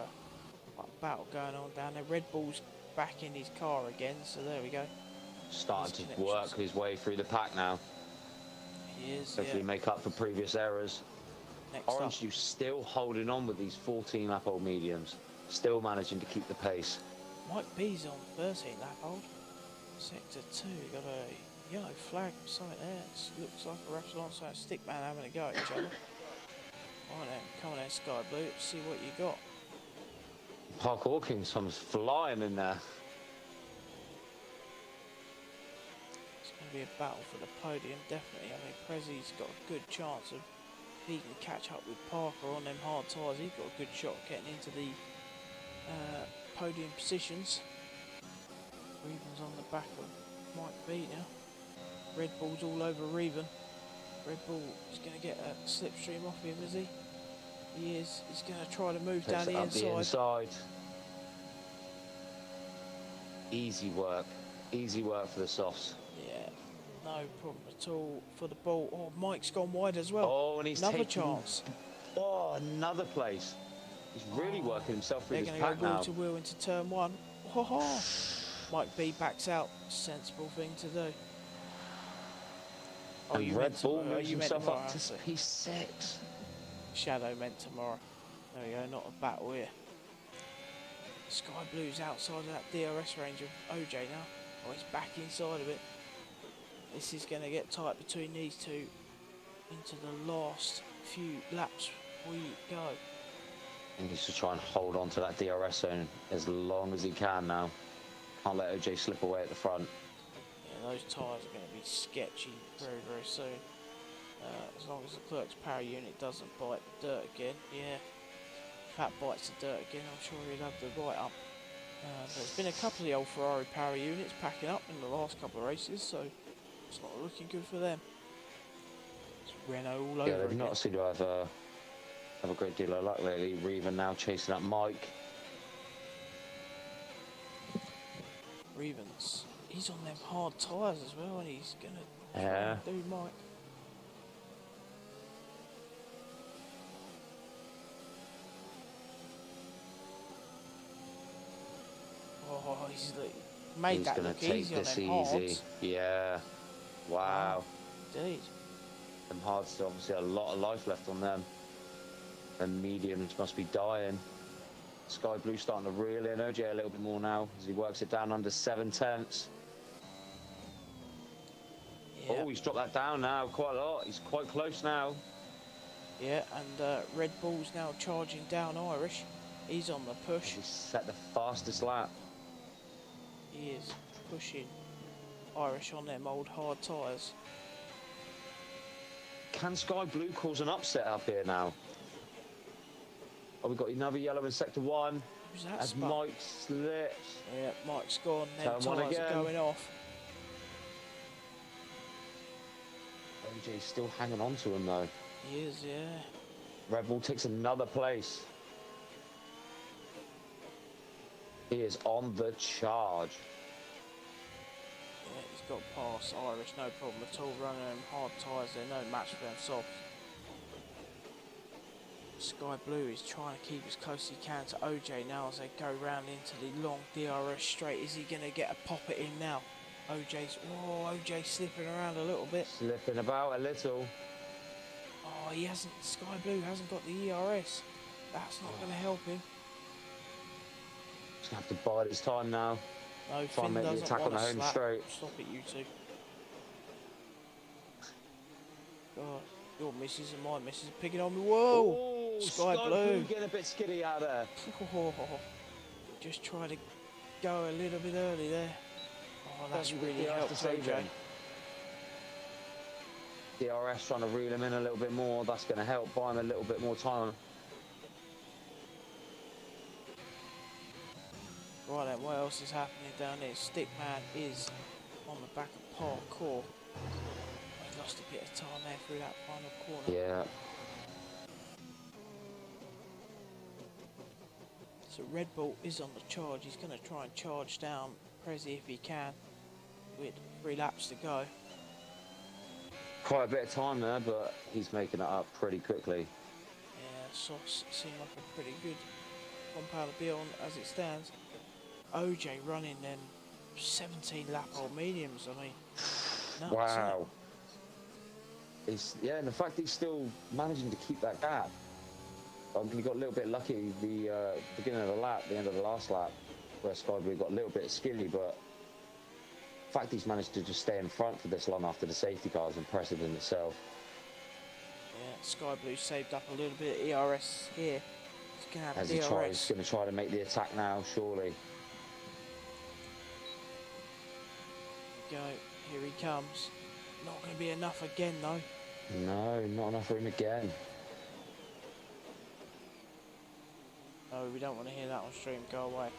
Speaker 1: a battle going on down there. Red Bull's back in his car again, so there we go.
Speaker 2: Starting to work his way through the pack now.
Speaker 1: He is,
Speaker 2: Hopefully make up for previous errors.
Speaker 1: Next
Speaker 2: Orange Juice still holding on with these 14 lap old mediums. Still managing to keep the pace.
Speaker 1: Mike B's on 13 lap old. Sector 2, got a yellow flag or something there. It looks like a Russell Alonso and Stickman having a go at each other. Right then, come on then, Sky Blue, let's see what you got.
Speaker 2: Park Hawkins comes flying in there.
Speaker 1: It's going to be a battle for the podium, definitely. I mean, Prezi's got a good chance of, if he can catch up with Parker on them hard tyres, he's got a good shot of getting into the podium positions. Reven's on the back of Mike B now. Red Bull's all over Reven. Red Bull is going to get a slipstream off him, is he? He is. He's going to try to move down the inside.
Speaker 2: Easy work. Easy work for the softs.
Speaker 1: Yeah, no problem at all for the ball. Oh, Mike's gone wide as well.
Speaker 2: Oh, and he's
Speaker 1: another
Speaker 2: taking,
Speaker 1: chance.
Speaker 2: Oh, another place. He's really working himself through this pack now.
Speaker 1: They're going to go wheel to wheel into turn one. Oh, Mike B backs out. Sensible thing to do.
Speaker 2: Oh, Red Bull moves himself up to P6.
Speaker 1: Shadow meant tomorrow. There we go, not a battle here. Sky Blue's outside of that DRS range of OJ now. Oh, he's back inside of it. This is going to get tight between these two into the last few laps we go.
Speaker 2: He needs to try and hold on to that DRS zone as long as he can now. Can't let OJ slip away at the front.
Speaker 1: Yeah, those tyres are going to be sketchy very, very soon. As long as the Clerk's power unit doesn't bite the dirt again. Yeah, if that bites the dirt again, I'm sure he'll have the right up. There's been a couple of the old Ferrari power units packing up in the last couple of races, so it's not looking good for them. It's Renault all over.
Speaker 2: Yeah, they've
Speaker 1: again.
Speaker 2: not seemed to have a great deal of luck lately. Reven now chasing up Mike.
Speaker 1: Reven's, he's on them hard tyres as well, and he's gonna do Mike. Oh, he's made that look easy on them hards.
Speaker 2: Yeah. Wow.
Speaker 1: Indeed.
Speaker 2: Them hards, obviously a lot of life left on them. And mediums must be dying. Sky Blue starting to reel in OJ a little bit more now as he works it down under 7/10. Yep. Oh, he's dropped that down now quite a lot. He's quite close now.
Speaker 1: Yeah, and Red Bull's now charging down Irish. He's on the push.
Speaker 2: He's set the fastest lap.
Speaker 1: He is pushing Irish on them old hard tyres.
Speaker 2: Can Sky Blue cause an upset up here now? Oh, we've got another yellow in sector 1.
Speaker 1: Who's that
Speaker 2: as
Speaker 1: spot?
Speaker 2: Mike slips.
Speaker 1: Yeah, Mike's gone. Them
Speaker 2: Turn one
Speaker 1: tyres
Speaker 2: again.
Speaker 1: are going off.
Speaker 2: OJ's still hanging on to him though.
Speaker 1: He is, yeah.
Speaker 2: Red Bull takes another place. He is on the charge.
Speaker 1: Yeah, he's got past Irish, no problem at all. Running them hard tyres, they're no match for them soft. Sky Blue is trying to keep as close as he can to OJ now as they go round into the long DRS straight. Is he going to get a pop at him now? OJ slipping around a little bit.
Speaker 2: Slipping about a little.
Speaker 1: Oh, Sky Blue hasn't got the ERS. That's not going to help him.
Speaker 2: He's going to have to bide his time now.
Speaker 1: No,
Speaker 2: Try and
Speaker 1: Finn
Speaker 2: make the
Speaker 1: doesn't
Speaker 2: attack
Speaker 1: want
Speaker 2: on the
Speaker 1: to
Speaker 2: home
Speaker 1: slap.
Speaker 2: straight.
Speaker 1: Stop it, you two. God, your missus and my missus are picking on me. Whoa!
Speaker 2: Ooh,
Speaker 1: Sky Blue
Speaker 2: getting a bit skiddy out there.
Speaker 1: Just try to go a little bit early there. Oh, that's really helped OJ.
Speaker 2: DRS trying to reel him in a little bit more. That's going to help buy him a little bit more time.
Speaker 1: Right then, what else is happening down here? Stickman is on the back of Parkour. I lost a bit of time there through that final corner.
Speaker 2: Yeah.
Speaker 1: So Red Bull is on the charge. He's going to try and charge down Prezi if he can, with 3 laps to go.
Speaker 2: Quite a bit of time there, but he's making it up pretty quickly.
Speaker 1: Yeah, Sauce seemed like a pretty good compound to be on as it stands. OJ running them 17 lap old mediums. I mean, nuts,
Speaker 2: Wow. And the fact he's still managing to keep that gap. I mean, he got a little bit lucky the beginning of the lap, the end of the last lap, where Sky Blue got a little bit skilly, but the fact he's managed to just stay in front for this long after the safety car is impressive in itself.
Speaker 1: Yeah, Sky Blue saved up a little bit of ERS here. He's going to have
Speaker 2: As
Speaker 1: DRS.
Speaker 2: he's going to try to make the attack now, surely.
Speaker 1: Go, here he comes. Not going to be enough again though.
Speaker 2: No, not enough for him again.
Speaker 1: No, we don't want to hear that on stream. Go away.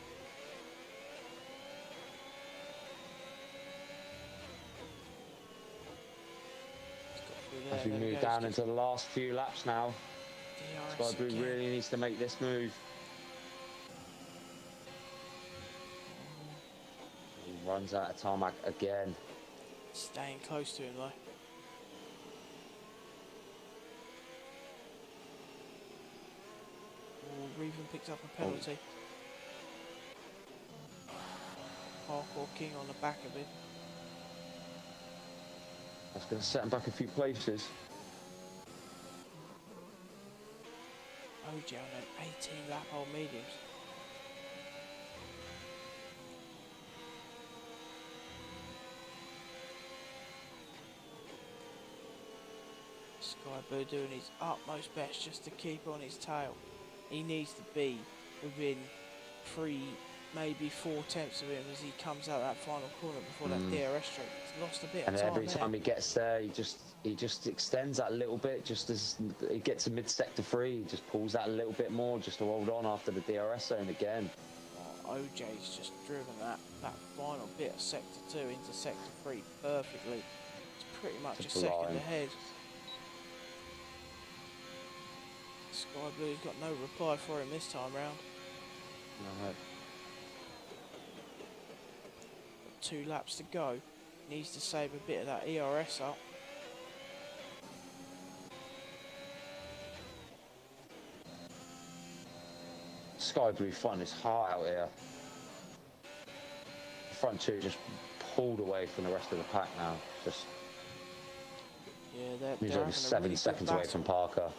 Speaker 2: As we move down into the last few laps now, Sky Blue really needs to make this move. He runs out of tarmac again.
Speaker 1: Staying close to him though. Reven picks up a penalty. Parkour King on the back of it.
Speaker 2: That's going to set him back a few places.
Speaker 1: OJ on an 18 lap old mediums. Sky Blue doing his utmost best just to keep on his tail. He needs to be within 3, maybe 4 tenths of him as he comes out that final corner before that DRS straight. He's lost a bit of time.
Speaker 2: And every time he gets there, he just extends that a little bit. Just as he gets to mid-sector 3, he just pulls that a little bit more just to hold on after the DRS zone again.
Speaker 1: OJ's just driven that final bit of sector 2 into sector 3 perfectly. It's pretty much a second ahead. Sky Blue's got no reply for him this time round.
Speaker 2: No.
Speaker 1: 2 laps to go. Needs to save a bit of that ERS up.
Speaker 2: Sky Blue fun is hard out here. The front 2 just pulled away from the rest of the pack now. Just
Speaker 1: yeah,
Speaker 2: he's only 7 seconds away from Parker.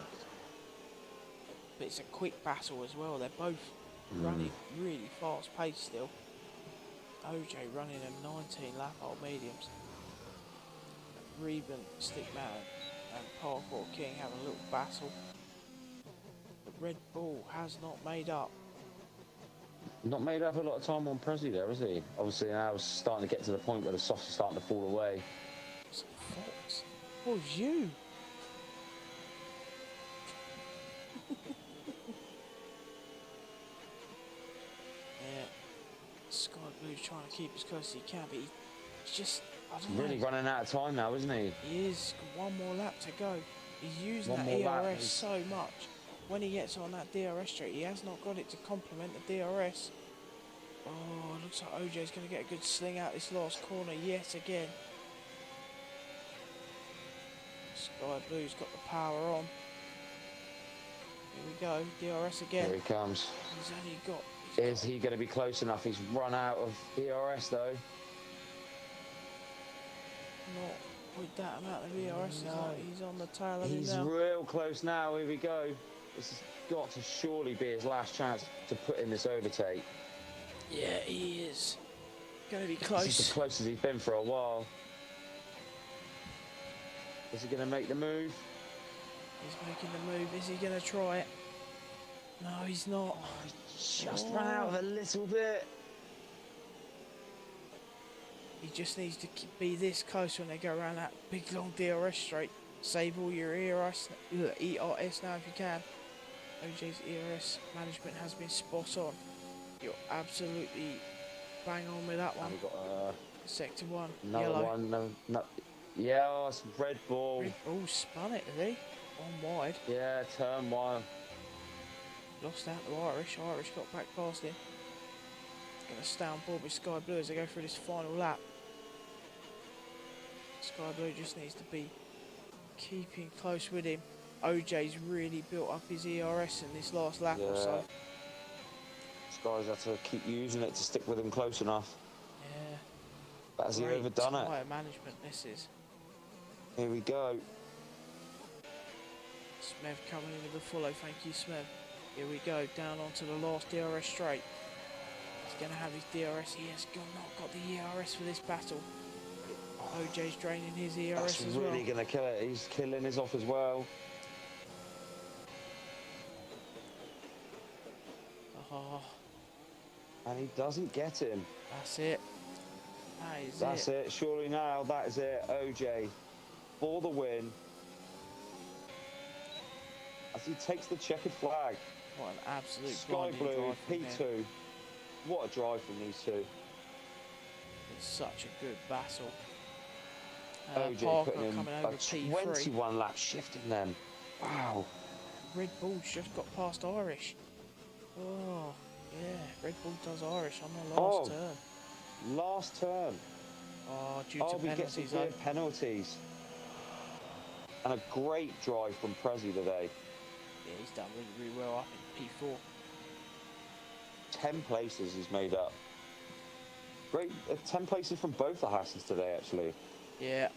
Speaker 1: But it's a quick battle as well. They're both running really fast pace still. OJ running them 19 lap old mediums. Reven, Stickman and Parkour King have a little battle. But Red Bull has not made up.
Speaker 2: Not made up a lot of time on Prezi there, is he? Obviously now it's starting to get to the point where the softs are starting to fall away.
Speaker 1: It's a fox. What was you? Yeah. Sky Blue's trying to keep as close as he can, but he's just, I don't know.
Speaker 2: Really running out of time now, isn't he?
Speaker 1: He is. 1 more lap to go. He's using
Speaker 2: One
Speaker 1: that
Speaker 2: more lap,
Speaker 1: ERS so much. When he gets on that DRS straight, he has not got it to complement the DRS. Oh, it looks like OJ's going to get a good sling out this last corner yet again. Sky Blue's got the power on. Here we go, DRS again.
Speaker 2: Here he comes.
Speaker 1: He's only got...
Speaker 2: Is he going to be close enough? He's run out of ERS though.
Speaker 1: Not with that amount of ERS.
Speaker 2: No.
Speaker 1: He's on the tail of
Speaker 2: He's
Speaker 1: him now.
Speaker 2: real close now. Here we go. This has got to surely be his last chance to put in this overtake.
Speaker 1: Yeah, he is. Going to be close.
Speaker 2: This is as close as he's been for a while. Is he going to make the move?
Speaker 1: He's making the move. Is he going to try it? No, he's not.
Speaker 2: He's just run out of a little bit.
Speaker 1: He just needs to be this close when they go around that big long DRS straight. Save all your ERS now if you can. OJ's ERS management has been spot on. You're absolutely bang on with that one.
Speaker 2: And we've got
Speaker 1: Sector 1,
Speaker 2: another
Speaker 1: yellow.
Speaker 2: one. No, yeah, oh, it's Red Bull.
Speaker 1: Red Bull spun it, did he? One wide.
Speaker 2: Yeah, turn 1.
Speaker 1: Lost out to Irish. Irish got back past him. Going to stay on board with Sky Blue as they go through this final lap. Sky Blue just needs to be keeping close with him. OJ's really built up his ERS in this last lap or so.
Speaker 2: Sky's had to keep using it to stick with him close enough.
Speaker 1: Yeah.
Speaker 2: But has he overdone it?
Speaker 1: Tyre management this is.
Speaker 2: Here we go.
Speaker 1: Smev coming in with the follow, thank you Smev. Here we go, down onto the last DRS straight. He's going to have his DRS, he has not got the ERS for this battle. OJ's draining his ERS
Speaker 2: That's
Speaker 1: as well.
Speaker 2: really going to kill it, he's killing his off as well.
Speaker 1: Oh,
Speaker 2: And he doesn't get him.
Speaker 1: that's it.
Speaker 2: That's it, surely now, that is it. OJ for the win. As he takes the checkered flag.
Speaker 1: What an absolute
Speaker 2: Sky
Speaker 1: blinding
Speaker 2: Blue,
Speaker 1: drive from him.
Speaker 2: P2. What a drive from these two.
Speaker 1: It's such a good battle.
Speaker 2: OJ
Speaker 1: Parker
Speaker 2: putting in
Speaker 1: coming
Speaker 2: a
Speaker 1: over P3.
Speaker 2: 21 lap shifting them. Wow.
Speaker 1: Red Bull's just got past Irish. Oh, yeah. Red Bull does Irish on the last turn.
Speaker 2: Last turn.
Speaker 1: Oh, due to
Speaker 2: we get some
Speaker 1: penalties.
Speaker 2: clear penalties. And a great drive from Prezi today.
Speaker 1: Yeah, he's done really, really well up in P4.
Speaker 2: 10 places he's made up. Great, 10 places from both the Hassans today, actually.
Speaker 1: Yeah,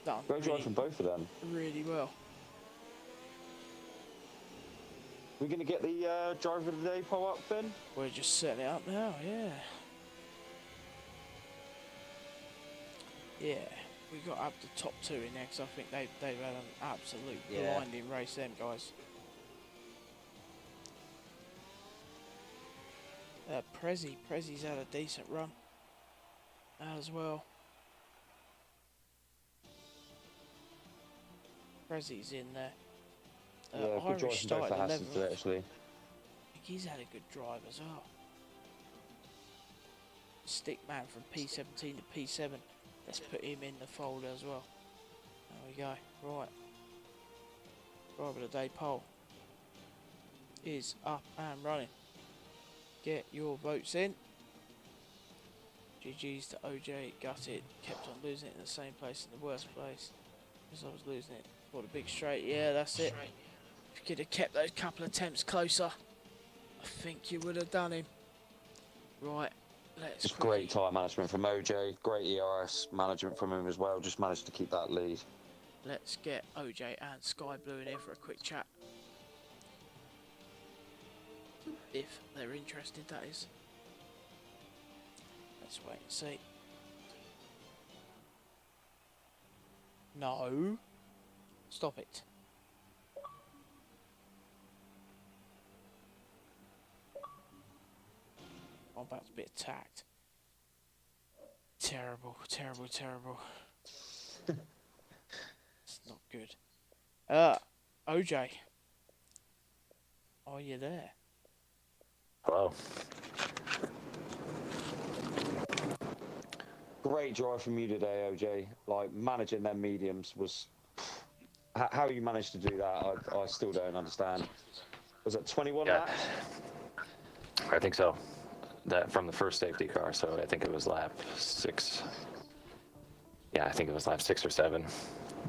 Speaker 1: done.
Speaker 2: Great drive from both of them.
Speaker 1: Really well.
Speaker 2: We're going to get the driver of the day poll up, Finn?
Speaker 1: We're just setting it up now, yeah. Yeah, we got up the top 2 in there because I think they've had an absolute blinding race, them guys. Prezi's had a decent run as well. Prezi's in there.
Speaker 2: Yeah, good drive
Speaker 1: Irish
Speaker 2: from both
Speaker 1: started
Speaker 2: the
Speaker 1: 11th.
Speaker 2: Hassans today, actually.
Speaker 1: I think he's had a good drive as well. Stickman from P17 to P7. Let's put him in the folder as well. There we go. Right. Driver of the day poll is up and running. Get your votes in. GG's to OJ, gutted, kept on losing it in the same place, in the worst place. Because I was losing it for the big straight. Yeah, that's it. If you could have kept those couple of attempts closer, I think you would have done him. Right, let's
Speaker 2: Just great tyre management from OJ, great ERS management from him as well, just managed to keep that lead.
Speaker 1: Let's get OJ and Sky Blue in here for a quick chat. If they're interested, that is. Let's wait and see. No. Stop it. I'm about to be attacked. Terrible, terrible, terrible. It's not good. OJ. Are you there?
Speaker 3: Hello.
Speaker 2: Great drive from you today, OJ. Like, managing them mediums was... How you managed to do that, I still don't understand. Was it 21 laps?
Speaker 3: I think so. That from the first safety car, so I think it was lap 6. Yeah, I think it was lap 6 or 7.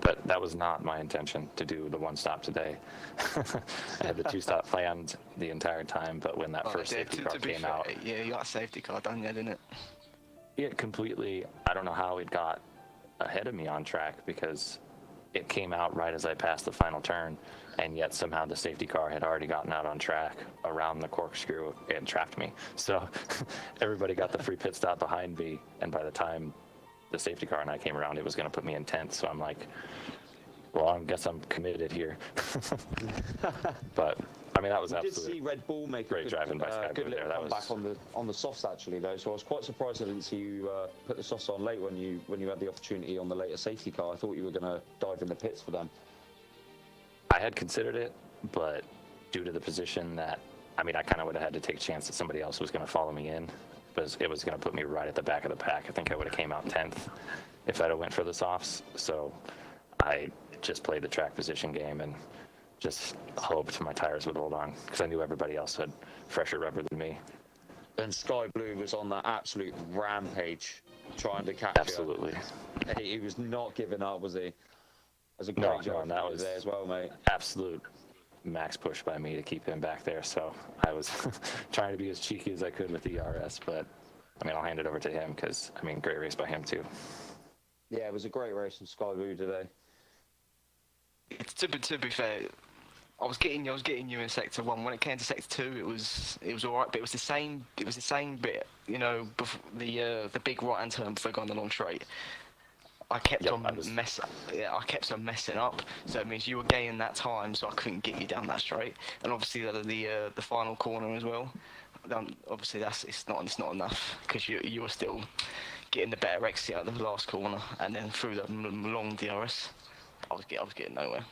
Speaker 3: But that was not my intention to do the one stop today. I had the 2-stop planned the entire time, but when that first safety car came out...
Speaker 4: Yeah, you got a safety car done, yeah, didn't it?
Speaker 3: It completely... I don't know how it got ahead of me on track, because it came out right as I passed the final turn, and yet somehow the safety car had already gotten out on track around the corkscrew and trapped me. So everybody got the free pit stop behind me, and by the time the safety car and I came around, it was going to put me in 10th. So I'm like, well, I guess I'm committed here. But I mean, that was absolutely.
Speaker 2: Did see Red Bull make
Speaker 3: great driving by Sky
Speaker 2: good
Speaker 3: Blue there. That was
Speaker 2: back on the softs actually though. So I was quite surprised I didn't see you put the softs on late when you had the opportunity on the later safety car. I thought you were going to dive in the pits for them.
Speaker 3: I had considered it, but due to the position that I mean, I kind of would have had to take a chance that somebody else was going to follow me in, but it was going to put me right at the back of the pack. I think I would have came out 10th if I'd have went for the softs. So I just played the track position game and just hoped my tires would hold on because I knew everybody else had fresher rubber than me.
Speaker 2: And Sky Blue was on that absolute rampage trying to catch
Speaker 3: Absolutely.
Speaker 2: you. He was not giving up, was he? It was a
Speaker 3: No,
Speaker 2: great job
Speaker 3: and that was
Speaker 2: there as well, mate.
Speaker 3: absolute max push by me to keep him back there. So I was trying to be as cheeky as I could with the ERS, but I mean, I'll hand it over to him because, I mean, great race by him too.
Speaker 2: Yeah, it was a great race from Sky Blue today.
Speaker 4: To be fair, I was getting you in sector 1. When it came to sector 2, it was all right, but it was the same bit, you know, before the big right-hand turn before going the long straight. I kept on messing up, so it means you were gaining that time, so I couldn't get you down that straight. And obviously the final corner as well. Obviously it's not enough because you were still getting the better exit out of the last corner, and then through the long DRS, I was getting nowhere.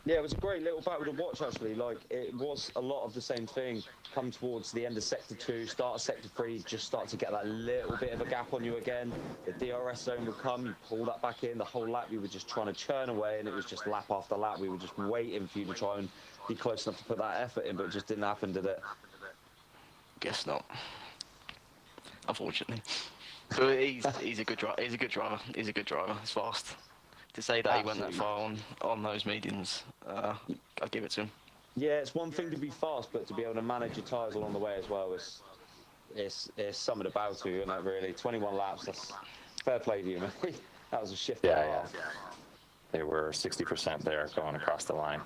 Speaker 2: Yeah, it was a great little battle to watch, actually. Like, it was a lot of the same thing. Come towards the end of Sector 2, start of Sector 3, just start to get that little bit of a gap on you again. The DRS zone would come, you pull that back in, the whole lap you were just trying to churn away, and it was just lap after lap. We were just waiting for you to try and be close enough to put that effort in, but it just didn't happen, did it?
Speaker 4: Guess not. Unfortunately. But he's a good driver. He's a good driver. He's fast. To say that
Speaker 2: Absolutely.
Speaker 4: he went that far on those mediums, I'll give it to him.
Speaker 2: Yeah, it's one thing to be fast, but to be able to manage your tyres along the way as well is something about to, isn't it, really? 21 laps, that's fair play to you, mate. That was a shift.
Speaker 3: Yeah. They were 60% there going across the line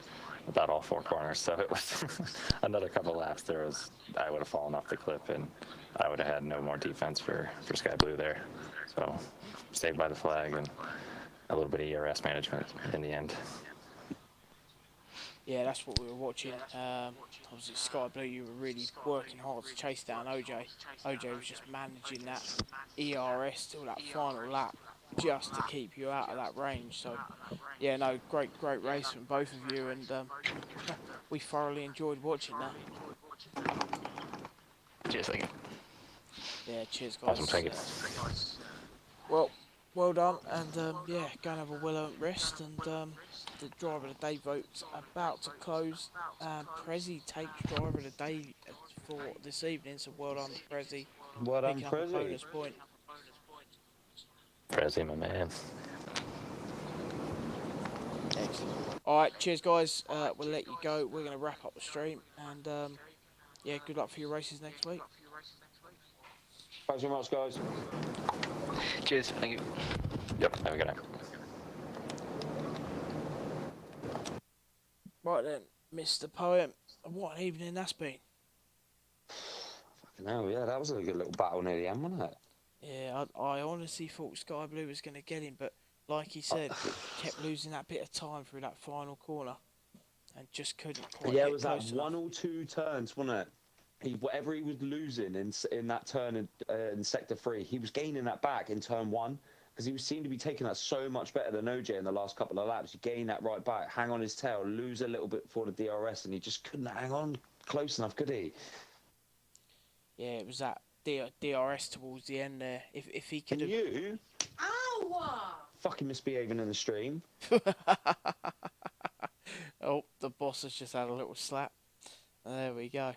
Speaker 3: without all 4 corners. So it was another couple laps. I would have fallen off the cliff, and I would have had no more defense for Sky Blue there. So saved by the flag and a little bit of ERS management in the end.
Speaker 1: Yeah, that's what we were watching. Obviously, Sky Blue, you were really working hard to chase down OJ. OJ was just managing that ERS till that final lap just to keep you out of that range. So, yeah, no, great race from both of you, and we thoroughly enjoyed watching that.
Speaker 4: Cheers, thank you.
Speaker 1: Yeah, cheers, guys.
Speaker 3: Awesome, thank you.
Speaker 1: Well done, and yeah, go and have a well-earned rest, and the driver of the day vote's about to close. Prezi takes driver of the day for this evening, so well done, Prezi.
Speaker 2: Well done,
Speaker 1: Picking up a
Speaker 2: Prezi.
Speaker 1: bonus point.
Speaker 3: Prezi, my man.
Speaker 1: Excellent. Alright, cheers guys, we'll let you go. We're going to wrap up the stream, and yeah, good luck for your races next week.
Speaker 2: Thanks very much, guys.
Speaker 4: Cheers, thank you.
Speaker 3: Yep, have a good night.
Speaker 1: Right then, Mr. Poem, what an evening that's been.
Speaker 2: Fucking hell, yeah, that was a good little battle near the end, wasn't it?
Speaker 1: Yeah, I honestly thought Sky Blue was going to get him, but like he said, kept losing that bit of time through that final corner and just couldn't quite
Speaker 2: Yeah,
Speaker 1: get
Speaker 2: it was that
Speaker 1: close enough.
Speaker 2: 1 or 2 turns, wasn't it? Whatever he was losing in that turn in Sector 3, he was gaining that back in turn 1 because he seemed to be taking that so much better than OJ in the last couple of laps. He gained that right back, hang on his tail, lose a little bit before the DRS, and he just couldn't hang on close enough, could he?
Speaker 1: Yeah, it was that DRS towards the end there. If he could
Speaker 2: And
Speaker 1: have...
Speaker 2: you... Ow! Fucking misbehaving in the stream.
Speaker 1: Oh, the boss has just had a little slap. There we go.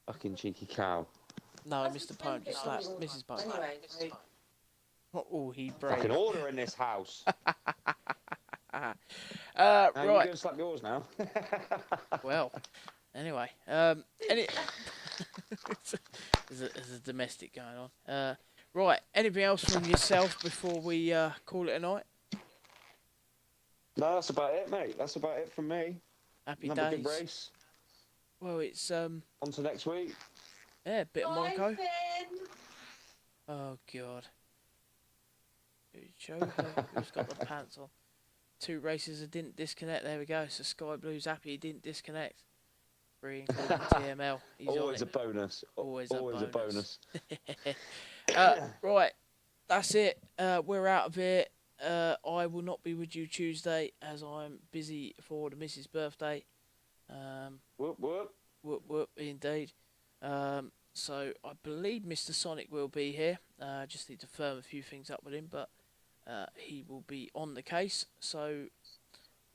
Speaker 2: Fucking cheeky cow.
Speaker 1: No, Mr. Poem just slapped Mrs. Poem.
Speaker 5: Anyway,
Speaker 1: Oh, he brave.
Speaker 2: Fucking order in this house. Now
Speaker 1: Right.
Speaker 2: you're going to slap yours now.
Speaker 1: Well, anyway, there's a domestic going on. Right, anything else from yourself before we call it a night?
Speaker 2: No, that's about it, mate. That's about it from me.
Speaker 1: Happy
Speaker 2: Another
Speaker 1: days.
Speaker 2: good race.
Speaker 1: Well, it's
Speaker 2: On to next week.
Speaker 1: yeah, a bit of Monaco.
Speaker 5: Finn.
Speaker 1: Oh God. Show her who's got the pants on. 2 races that didn't disconnect. There we go. So Sky Blue's happy he didn't disconnect. 3 including TML. He's
Speaker 2: Always a
Speaker 1: on it.
Speaker 2: bonus.
Speaker 1: Always a
Speaker 2: bonus.
Speaker 1: Right, that's it. We're out of here. I will not be with you Tuesday as I'm busy for the missus' birthday.
Speaker 2: Whoop whoop.
Speaker 1: Whoop whoop, indeed. So I believe Mr. Sonic will be here. Just need to firm a few things up with him, but he will be on the case. So,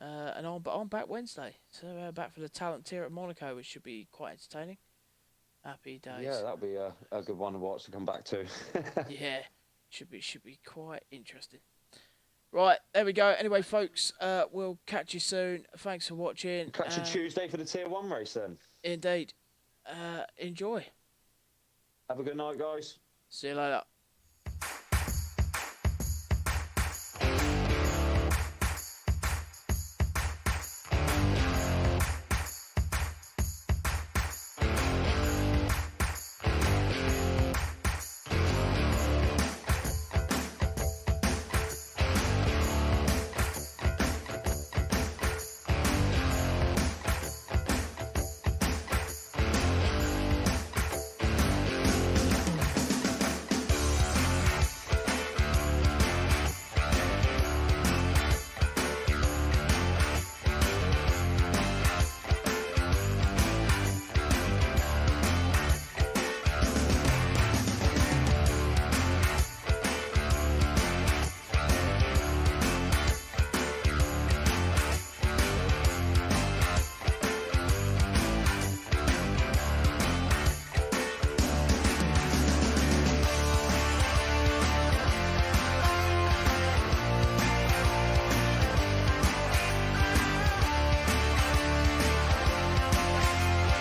Speaker 1: and I'm back Wednesday. So back for the talent tier at Monaco, which should be quite entertaining. Happy days.
Speaker 2: Yeah, that'll be a good one to watch to come back to.
Speaker 1: Yeah, should be quite interesting. Right, there we go. Anyway, folks, we'll catch you soon. Thanks for watching.
Speaker 2: Catch you Tuesday for the Tier 1 race then.
Speaker 1: Indeed. Enjoy.
Speaker 2: Have a good night, guys.
Speaker 1: See you later.